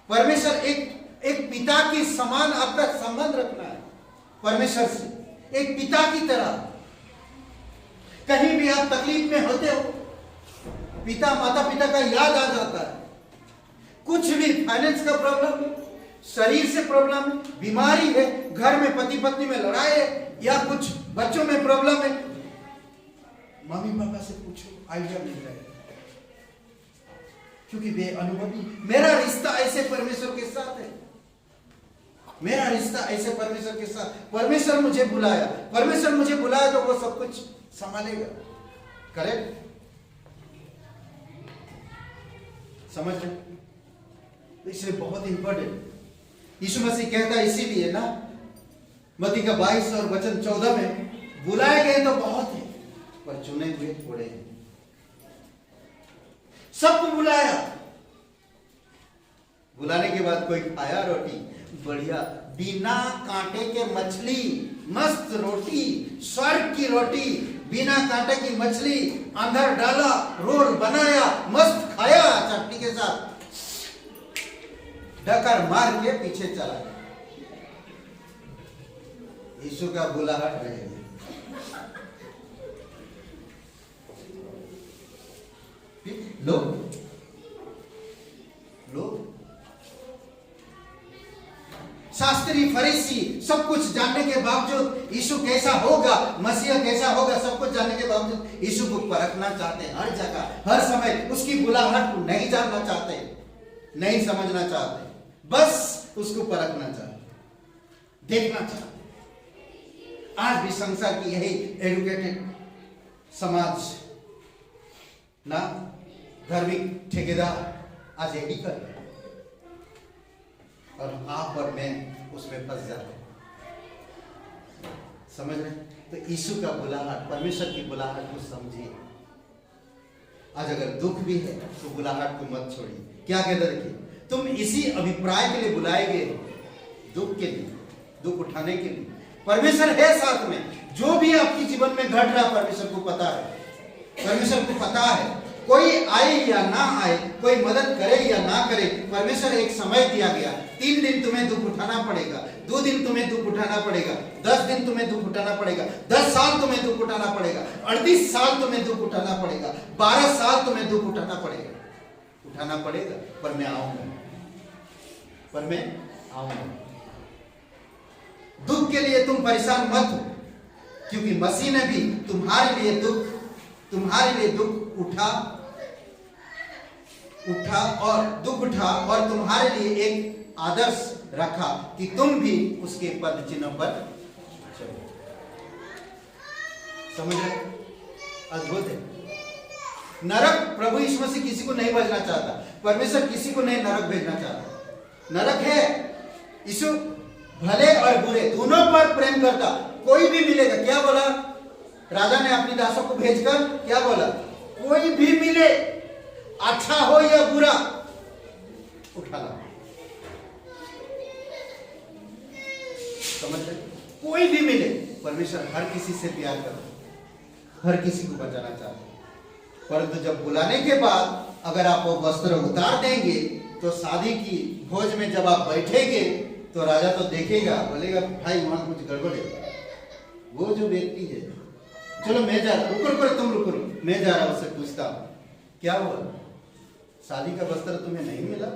A: परमेश्वर एक पिता के समान आपका संबंध रखना है परमेश्वर से, एक पिता की तरह। कहीं भी आप तकलीफ में होते हो, माता पिता का याद आ जाता है। कुछ भी फाइनेंस का प्रॉब्लम है, शरीर से प्रॉब्लम है, बीमारी है, घर में पति पत्नी में लड़ाई है, या कुछ बच्चों में प्रॉब्लम है, मम्मी पापा से पूछो, आइडिया मिल जाएगा। क्योंकि वे अनुभवी, मेरा रिश्ता ऐसे परमेश्वर के साथ है। मेरा रिश्ता ऐसे परमेश्वर के साथ, परमेश्वर मुझे बुलाया, परमेश्वर मुझे बुलाया तो वो सब कुछ संभालेगा। करेक्ट? समझ रहे? इसलिए बहुत इंपॉर्टेंट यीशु मसीह कहता है, इसीलिए ना मत्ती का 22 और वचन 14 में, बुलाए गए तो बहुत है पर चुने हुए थोड़े हैं। सबको बुलाया, बुलाने के बाद कोई खाया रोटी, बढ़िया बिना कांटे के मछली, मस्त रोटी, स्वर्ग की रोटी, बिना कांटे की मछली अंदर डाला, रोल बनाया, मस्त खाया चटनी के साथ, डकर मार के पीछे चला गया। यीशु का बुलाहट रहेगी। लोग शास्त्री फरीसी सब कुछ जानने के बावजूद यीशु कैसा होगा, मसीहा कैसा होगा, सब कुछ जानने के बावजूद यीशु को परखना चाहते हैं। हर जगह हर समय उसकी बुलाहट को नहीं जानना चाहते, नहीं समझना चाहते, बस उसको परखना चाहते, देखना चाहते। आज भी संसार की यही एजुकेटेड समाज ना, धार्मिक ठेकेदार आज यही कर रहे हैं और आप और मैं उसमें फंस जाते हैं। समझ रहे? तो यीशु का बुलाहट, परमेश्वर की बुलाहट को समझिए। आज अगर दुख भी है तो बुलाहट को मत छोड़िए। क्या कहते देखिए, तुम इसी अभिप्राय के लिए बुलाए गए, दुख के लिए, दुख उठाने के लिए। परमेश्वर है साथ में। जो भी आपके जीवन में घट रहा परमेश्वर को पता है, परमेश्वर को पता है। कोई आए या ना आए, कोई मदद करे या ना करे, परमेश्वर एक समय दिया गया। 3 दिन तुम्हें दुख उठाना पड़ेगा, 2 दिन तुम्हें दुख उठाना पड़ेगा, 10 दिन तुम्हें दुख उठाना पड़ेगा, 10 साल तुम्हें दुख उठाना पड़ेगा, 38 साल तुम्हें दुख उठाना पड़ेगा, 12 साल तुम्हें दुख उठाना पड़ेगा, पर मैं आऊंगा, पर मैं आऊंगा। दुख के लिए तुम परेशान मत हो, क्योंकि मसीह ने भी तुम्हारे लिए दुख उठा और तुम्हारे लिए एक आदर्श रखा कि तुम भी उसके पद चिन्हों पर चलो। समझ रहे? अद्भुत है। नरक, प्रभु यीशु मसीह किसी को नहीं भेजना चाहता, परमेश्वर किसी को नहीं नरक भेजना चाहता। नरक है, यीशु भले और बुरे दोनों पर प्रेम करता। कोई भी मिलेगा, क्या बोला राजा ने अपनी दासों को भेजकर, क्या बोला? कोई भी मिले, अच्छा हो या बुरा, उठा ला। समझ रहे? कोई भी मिले, परमेश्वर हर किसी से प्यार करता, हर किसी को बचाना चाहता। परंतु जब बुलाने के बाद अगर आप वो वस्त्र उतार देंगे तो शादी की भोज में जब आप बैठेंगे तो राजा तो देखेगा, बोलेगा भाई वहां कुछ गड़बड़ है। वो जो व्यक्ति है, चलो मैं जा रहा, रुको तुम रुको, मैं जा रहा, उससे पूछता हूं क्या हुआ, शादी का वस्त्र तुम्हें नहीं मिला?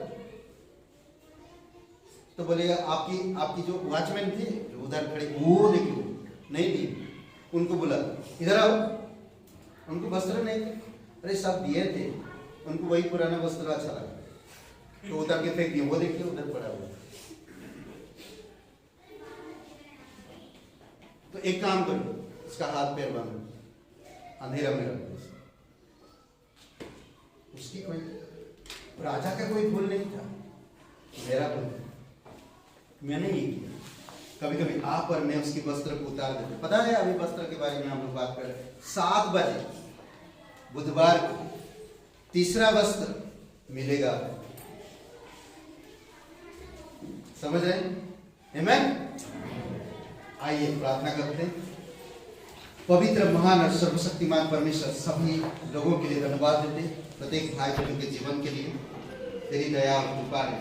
A: तो बोलेगा आपकी जो वॉचमैन थे जो उधर खड़े, वो देखो नहीं दी, उनको बुला, इधर आओ, उनको वस्त्र नहीं थे। अरे सब दिए थे, उनको वही पुराना वस्त्र अच्छा लगा तो उतार के फेंक दिए, वो देखिए उधर पड़ा हुआ। तो एक काम करो, उसका हाथ पैर बांधो, अंधेरा में रखो। उसकी कोई, राजा का कोई भूल नहीं था, मेरा भूल, मैंने ये किया। कभी कभी आप और मैं उसकी वस्त्र को उतार देते। पता है अभी वस्त्र के बारे में हम लोग बात कर रहे हैं। 7 बजे बुधवार को तीसरा वस्त्र मिलेगा। समझ रहे हैं? आमीन। आइए प्रार्थना करते हैं। पवित्र, महान और सर्वशक्तिमान परमेश्वर, सभी लोगों के लिए धन्यवाद देते हैं, प्रत्येक भाई बहन के जीवन के लिए तेरी दया और कृपा है।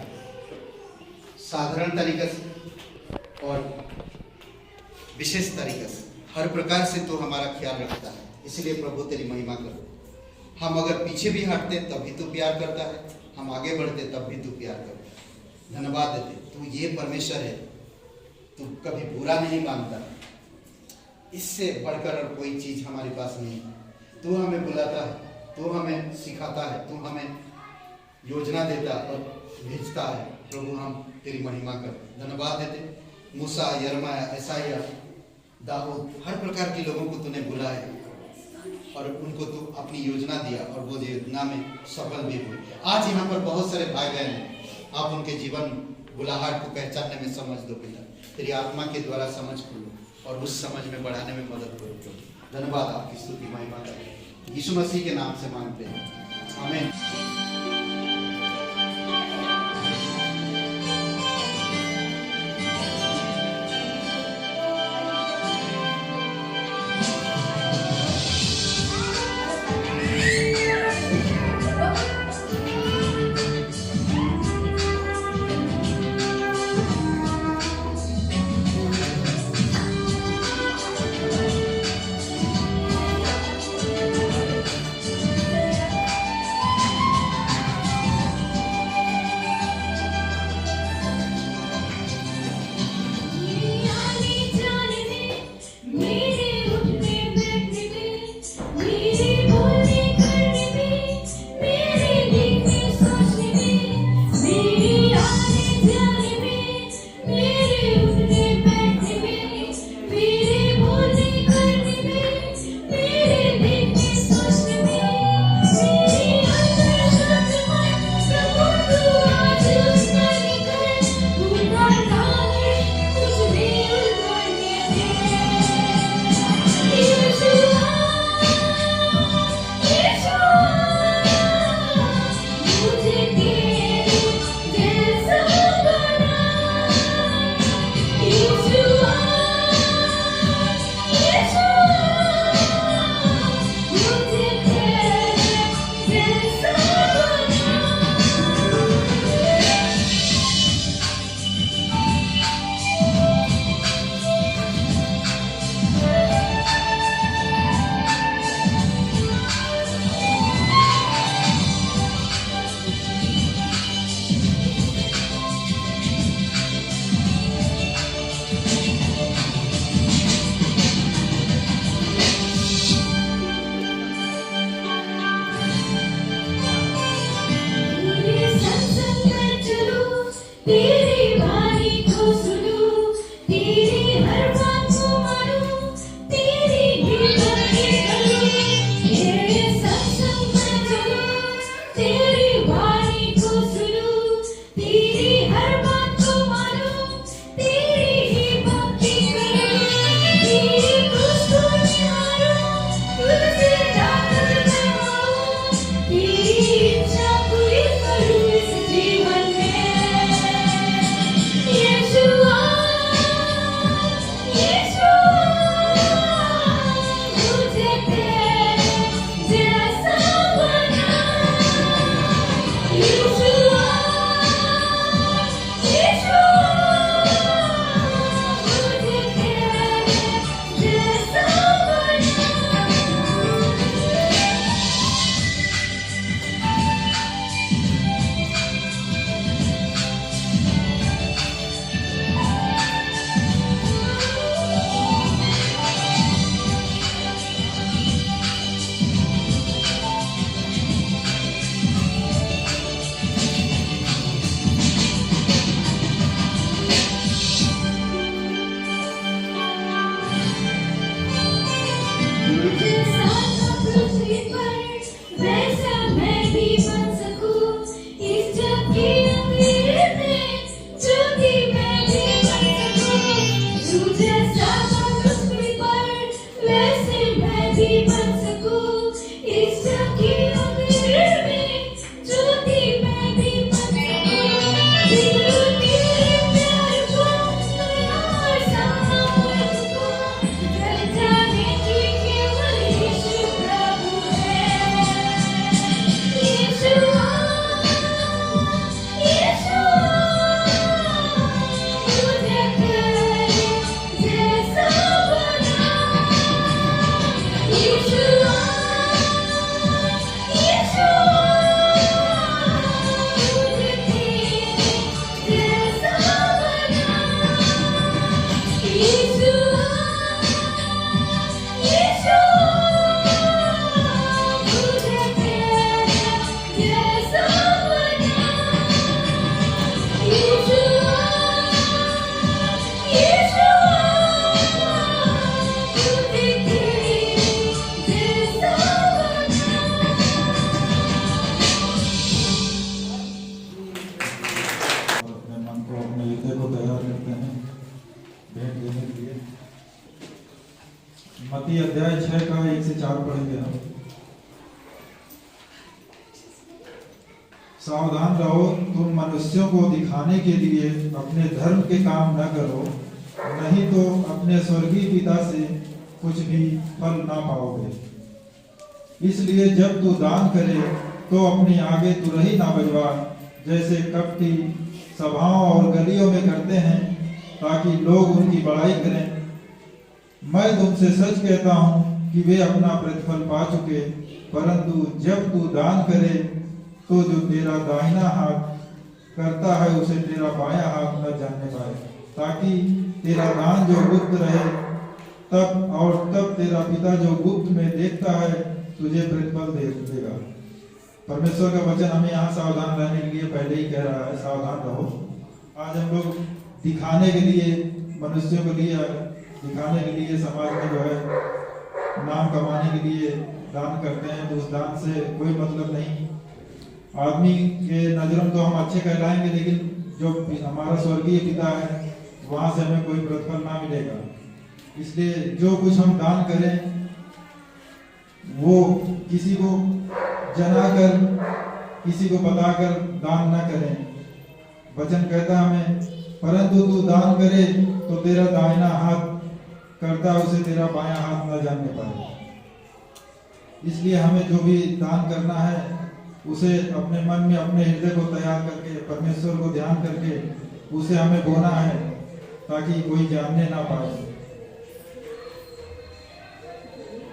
A: साधारण तरीके से और विशेष तरीके से हर प्रकार से तो हमारा ख्याल रखता है, इसलिए प्रभु तेरी महिमा करो। हम अगर पीछे भी हटते तब भी तू प्यार करता है, हम आगे बढ़ते तब भी तू प्यार करता है। धन्यवाद देते, तू ये परमेश्वर है, तू कभी बुरा नहीं मानता। इससे बढ़कर और कोई चीज हमारे पास नहीं है। तू हमें बुलाता है, तू हमें सिखाता है, तू हमें योजना देता और भेजता है। प्रभु हम तेरी महिमा कर। धन्यवाद देते, मूसा, यिर्मयाह, यशायाह, दाऊद, हर प्रकार के लोगों को तूने बुलाया और उनको तू अपनी योजना दिया और वो योजना में सफल भी हुए। आज यहाँ पर बहुत सारे भाई बहन हैं, आप उनके जीवन बुलाहट को पहचानने में समझ दो पिता, तेरी आत्मा के द्वारा समझ खोलो और उस समझ में बढ़ाने में मदद करो। धन्यवाद, आपकी स्तुति महिमा करें, यीशु मसीह के नाम से मांगते हैं, आमीन।
E: यीशु
B: अध्याय 6 का 1 से 4 पढ़ेंगे हम। सावधान रहो, तुम मनुष्यों को दिखाने के लिए अपने धर्म के काम न करो, नहीं तो अपने स्वर्गीय पिता से कुछ भी फल ना पाओगे। इसलिए जब तू दान करे तो अपने आगे तुरही ना बजवा, जैसे कपटी सभाओं और गलियों में करते हैं, ताकि लोग उनकी बड़ाई करें। मैं तुमसे सच कहता हूँ कि वे अपना प्रतिफल पा चुके। परंतु जब तू दान करे तो जो तेरा दाहिना हाथ करता है उसे तेरा बायां हाथ न जानने पाए, ताकि तेरा दान जो गुप्त रहे तब तेरा पिता जो गुप्त में देखता है तुझे प्रतिफल दे देगा। परमेश्वर का वचन हमें यहाँ सावधान रहने के लिए पहले ही कह रहा है, सावधान रहो। आज हम लोग दिखाने के लिए, मनुष्यों के लिए दिखाने के लिए, समाज में जो है नाम कमाने के लिए दान करते हैं, तो उस दान से कोई मतलब नहीं। आदमी के नजरों में तो हम अच्छे कहलाएंगे, लेकिन जो हमारा स्वर्गीय पिता है वहां से हमें कोई प्रतिफल ना मिलेगा। इसलिए जो कुछ हम दान करें वो किसी को जनाकर, किसी को बताकर दान ना करें। वचन कहता हमें, परंतु तू दान करे तो तेरा दाहिना हाथ करता उसे तेरा बायां हाथ न जानने पाए। इसलिए हमें जो भी दान करना है उसे अपने मन में, अपने हृदय को तैयार करके, परमेश्वर को ध्यान करके उसे हमें बोना है, ताकि कोई जानने ना पाए।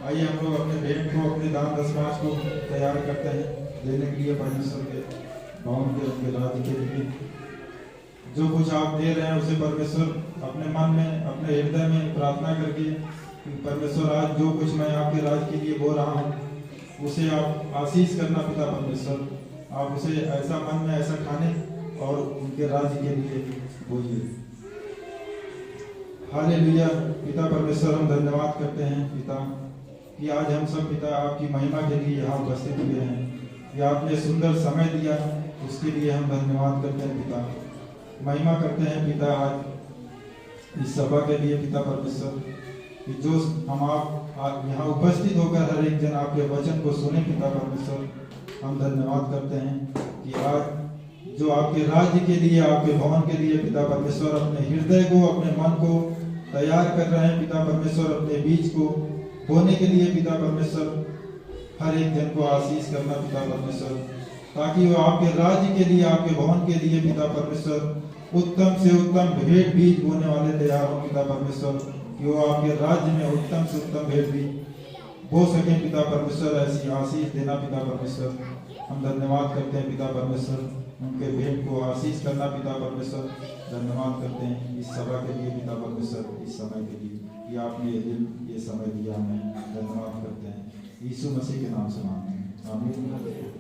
B: आइए हम लोग अपने भेंट को, अपने दान दशमांश को तैयार करते हैं देने के लिए परमेश्वर के भवन के, उनके राज्य के लिए। जो कुछ आप दे रहे हैं उसे परमेश्वर अपने मन में, अपने हृदय में प्रार्थना करके, परमेश्वर आज जो कुछ मैं आपके राज्य के लिए बोल रहा हूँ उसे आप आशीष करना पिता परमेश्वर। आप उसे ऐसा मन में ऐसा ठाने और उनके राज्य के लिए बोलिए। हालेलुया। पिता परमेश्वर, हम धन्यवाद करते हैं पिता कि आज हम सब पिता आपकी महिमा के लिए यहाँ उपस्थित हुए हैं, कि आपने सुंदर समय दिया, उसके लिए हम धन्यवाद करते हैं पिता। महिमा करते हैं पिता आज इस सभा के लिए पिता परमेश्वर, कि जो हम आप यहाँ उपस्थित होकर हर एक जन आपके वचन को सुने पिता परमेश्वर। हम धन्यवाद करते हैं कि आज जो आपके राज्य के लिए, आपके भवन के लिए पिता परमेश्वर अपने हृदय को, अपने मन को तैयार कर रहे हैं पिता परमेश्वर, अपने बीज को बोने के लिए पिता परमेश्वर। हर एक जन को आशीष करना पिता परमेश्वर, ताकि वो आपके राज्य के लिए, आपके भवन के लिए पिता परमेश्वर उत्तम से उत्तम भेंट बीज बोने वाले तैयार हो पिता परमेश्वर, कि वो आपके राज्य में उत्तम से उत्तम भेंट बीज बो सके पिता परमेश्वर। ऐसी आशीष देना पिता परमेश्वर। हम धन्यवाद करते हैं पिता परमेश्वर, उनके भेंट को आशीष करना पिता परमेश्वर। धन्यवाद करते हैं इस सभा के लिए पिता परमेश्वर, इस समय के लिए कि आपने ये दिन, ये समय दिया, हमें धन्यवाद करते हैं। यीशु मसीह के नाम से मांगते हैं, आमीन।
E: तुझे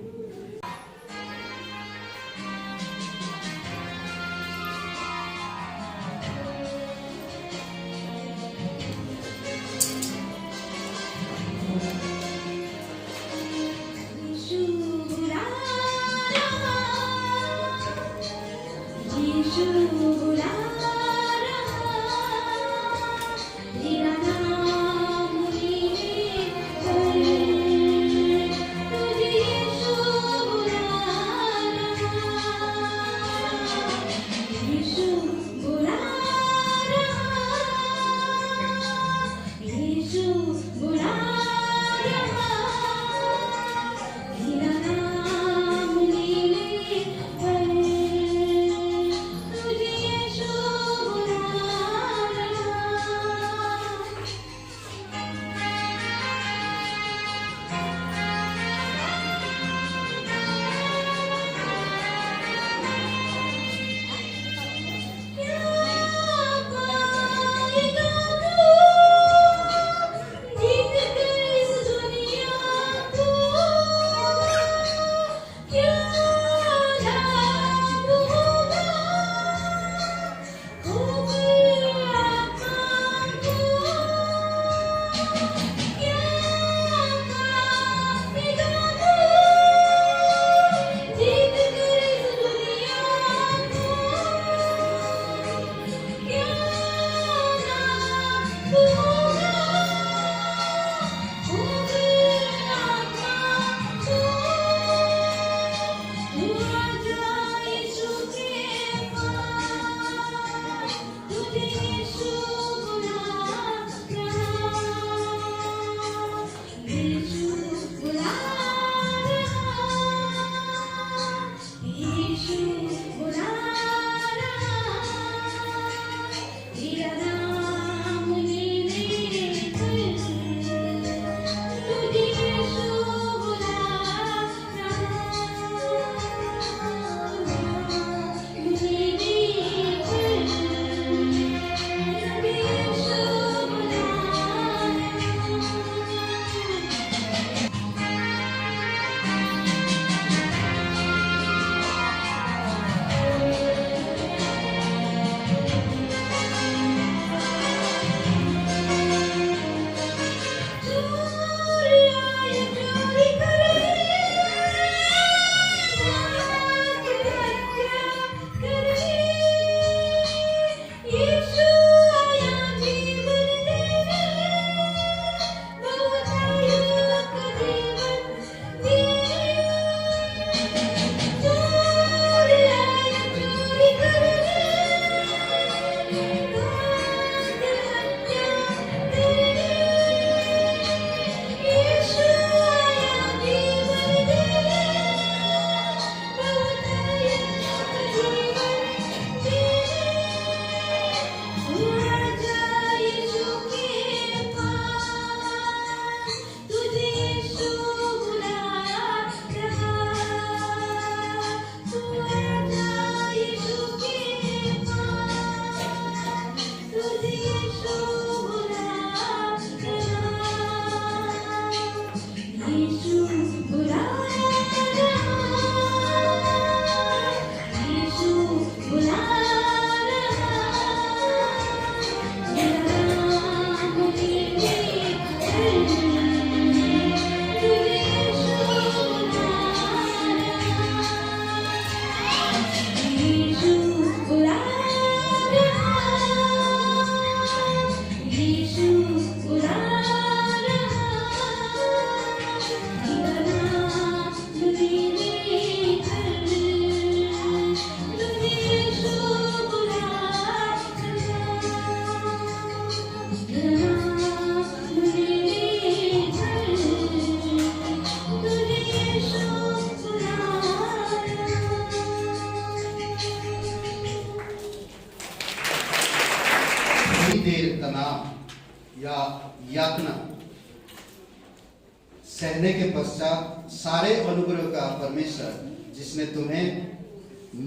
A: सहने के पश्चात सारे अनुग्रह का परमेश्वर जिसने तुम्हें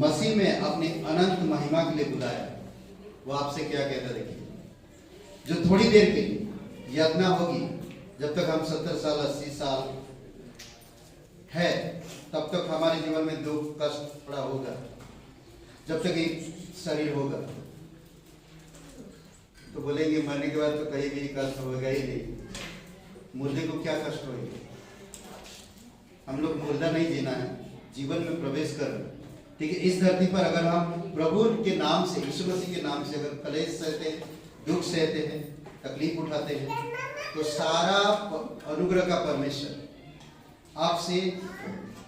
A: मसीह में अपनी अनंत महिमा के लिए बुलाया, वो आपसे क्या कहता देखिए, जो थोड़ी देर के लिए यातना होगी, जब तक हम 70 साल 80 साल है तब तक हमारे जीवन में दुख कष्ट थोड़ा होगा, जब तक एक शरीर होगा। तो बोलेंगे मरने के बाद तो कहीं भी कष्ट होगा ही नहीं, मुर्दे को क्या कष्ट होगा। हम लोग मुर्दा नहीं जीना है, जीवन में प्रवेश कर रहे। ठीक है, इस धरती पर अगर हम प्रभु के नाम से, यीशु मसीह के नाम से अगर कलेश सहते हैं, दुख सहते हैं, तकलीफ उठाते हैं, तो सारा अनुग्रह का परमेश्वर आपसे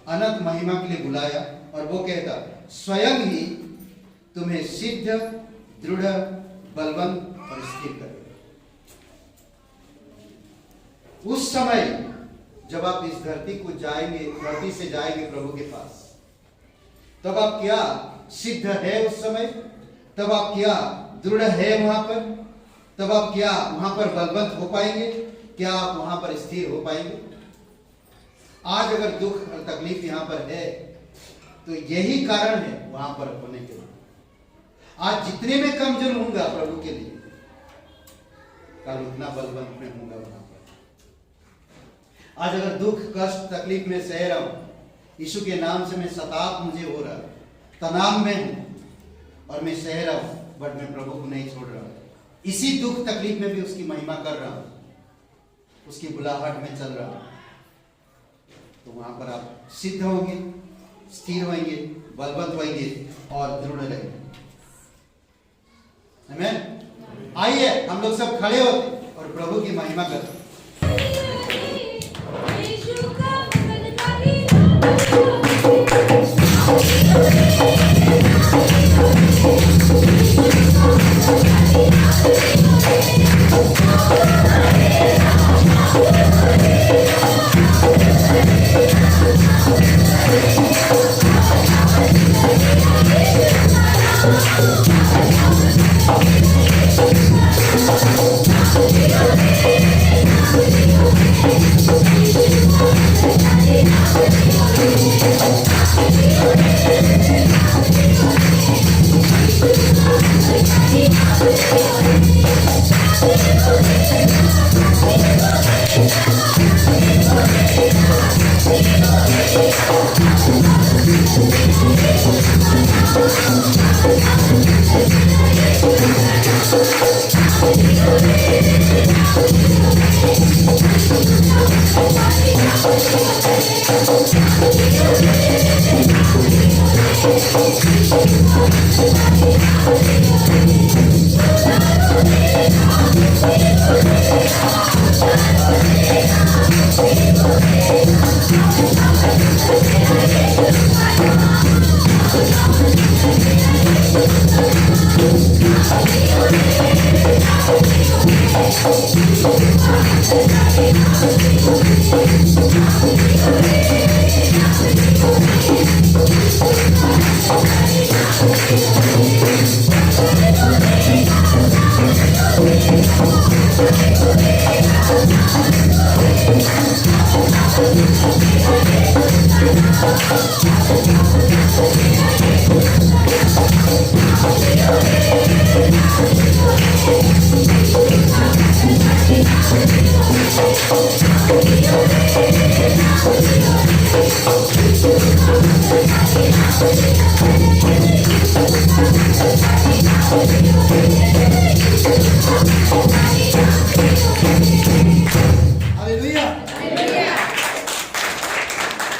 A: अनंत महिमा के लिए बुलाया और वो कहता स्वयं ही तुम्हें सिद्ध, दृढ़, बलवंत और स्थिर करेगा। उस समय जब आप इस धरती को जाएंगे, धरती से जाएंगे प्रभु के पास, तब आप क्या सिद्ध है उस समय, तब आप क्या दृढ़ है वहां पर, तब आप क्या वहां पर बलवंत हो पाएंगे, क्या आप वहां पर स्थिर हो पाएंगे। आज अगर दुख और तकलीफ यहां पर है तो यही कारण है वहां पर होने के लिए। आज जितने में कमजोर होऊंगा प्रभु के लिए, कल उतना बलवंत में होऊंगा वहां पर। आज अगर दुख कष्ट तकलीफ में सह रहा हूं, यीशु के नाम से मैं सताप मुझे हो रहा, तनाव में हूं और मैं सह रहा हूं, बट मैं प्रभु को नहीं छोड़ रहा हूं, इसी दुख तकलीफ में भी उसकी महिमा कर रहा हूं, उसकी बुलाहट में चल रहा हूं, तो वहां पर आप सिद्ध होंगे, स्थिर होंगे, बलवंत होंगे और दृढ़ रहेंगे। आमीन। आइए हम लोग सब खड़े होते और प्रभु की महिमा करते।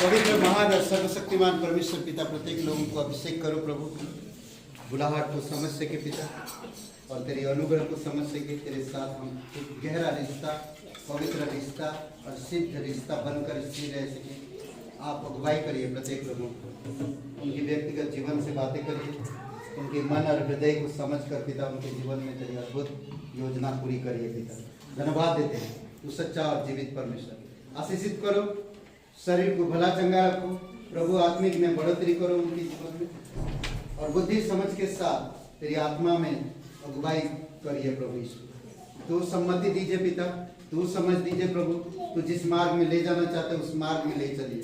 A: पवित्र महान और सर्वशक्तिमान परमेश्वर पिता, प्रत्येक लोगों को अभिषेक करो प्रभु, बुलाहट को समझ सके पिता, और तेरी अनुग्रह को समझ सके, तेरे साथ हम एक गहरा रिश्ता, पवित्र रिश्ता और सिद्ध रिश्ता बनकर स्थिर रह सके। आप अगुवाई करिए प्रत्येक लोगों को, उनकी व्यक्तिगत जीवन से बातें करिए, उनके मन और हृदय को समझ कर पिता उनके जीवन में तेरी अद्भुत योजना पूरी करिए पिता। धन्यवाद देते हैं, तू सच्चा और जीवित परमेश्वर। आशीषित करो, शरीर को भला चंगा रखो प्रभु, आत्मिक में बढ़ोतरी करो उनके जीवन में, और बुद्धि समझ के साथ तेरी आत्मा में अगुवाई करिए प्रभु यीशु। तो सम्मति दीजिए पिता, तू समझ दीजिए प्रभु, तू जिस मार्ग में ले जाना चाहते उस मार्ग में ले चलिए।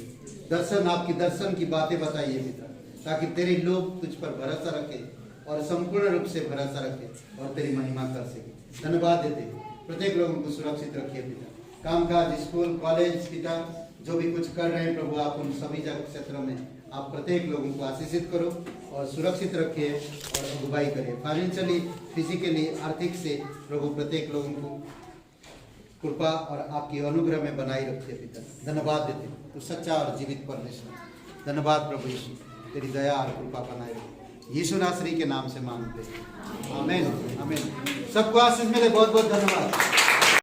A: दर्शन, आपकी दर्शन की बातें बताइए पिता, ताकि तेरे लोग तुझ पर भरोसा रखे और संपूर्ण रूप से भरोसा रखे और तेरी महिमा कर सके। धन्यवाद देते, प्रत्येक लोगों को सुरक्षित रखिए पिता। कामकाज, स्कूल, कॉलेज पिता, जो भी कुछ कर रहे हैं प्रभु, आप उन सभी क्षेत्रों में आप प्रत्येक लोगों को आशीषित करो और सुरक्षित रखिए और अगुवाई करिए। फाइनेंशियली, फिजिकली, आर्थिक से प्रभु प्रत्येक लोगों को कृपा और आपकी अनुग्रह में बनाए रखिए पिता। धन्यवाद देते, तो सच्चा और जीवित परमेश्वर। धन्यवाद प्रभु यीशु, तेरी दया और कृपा बनाए रखिए। यीशु नासरी के नाम से मांगते हैं, आमीन आमीन। सबको आशीष मिले, बहुत बहुत धन्यवाद।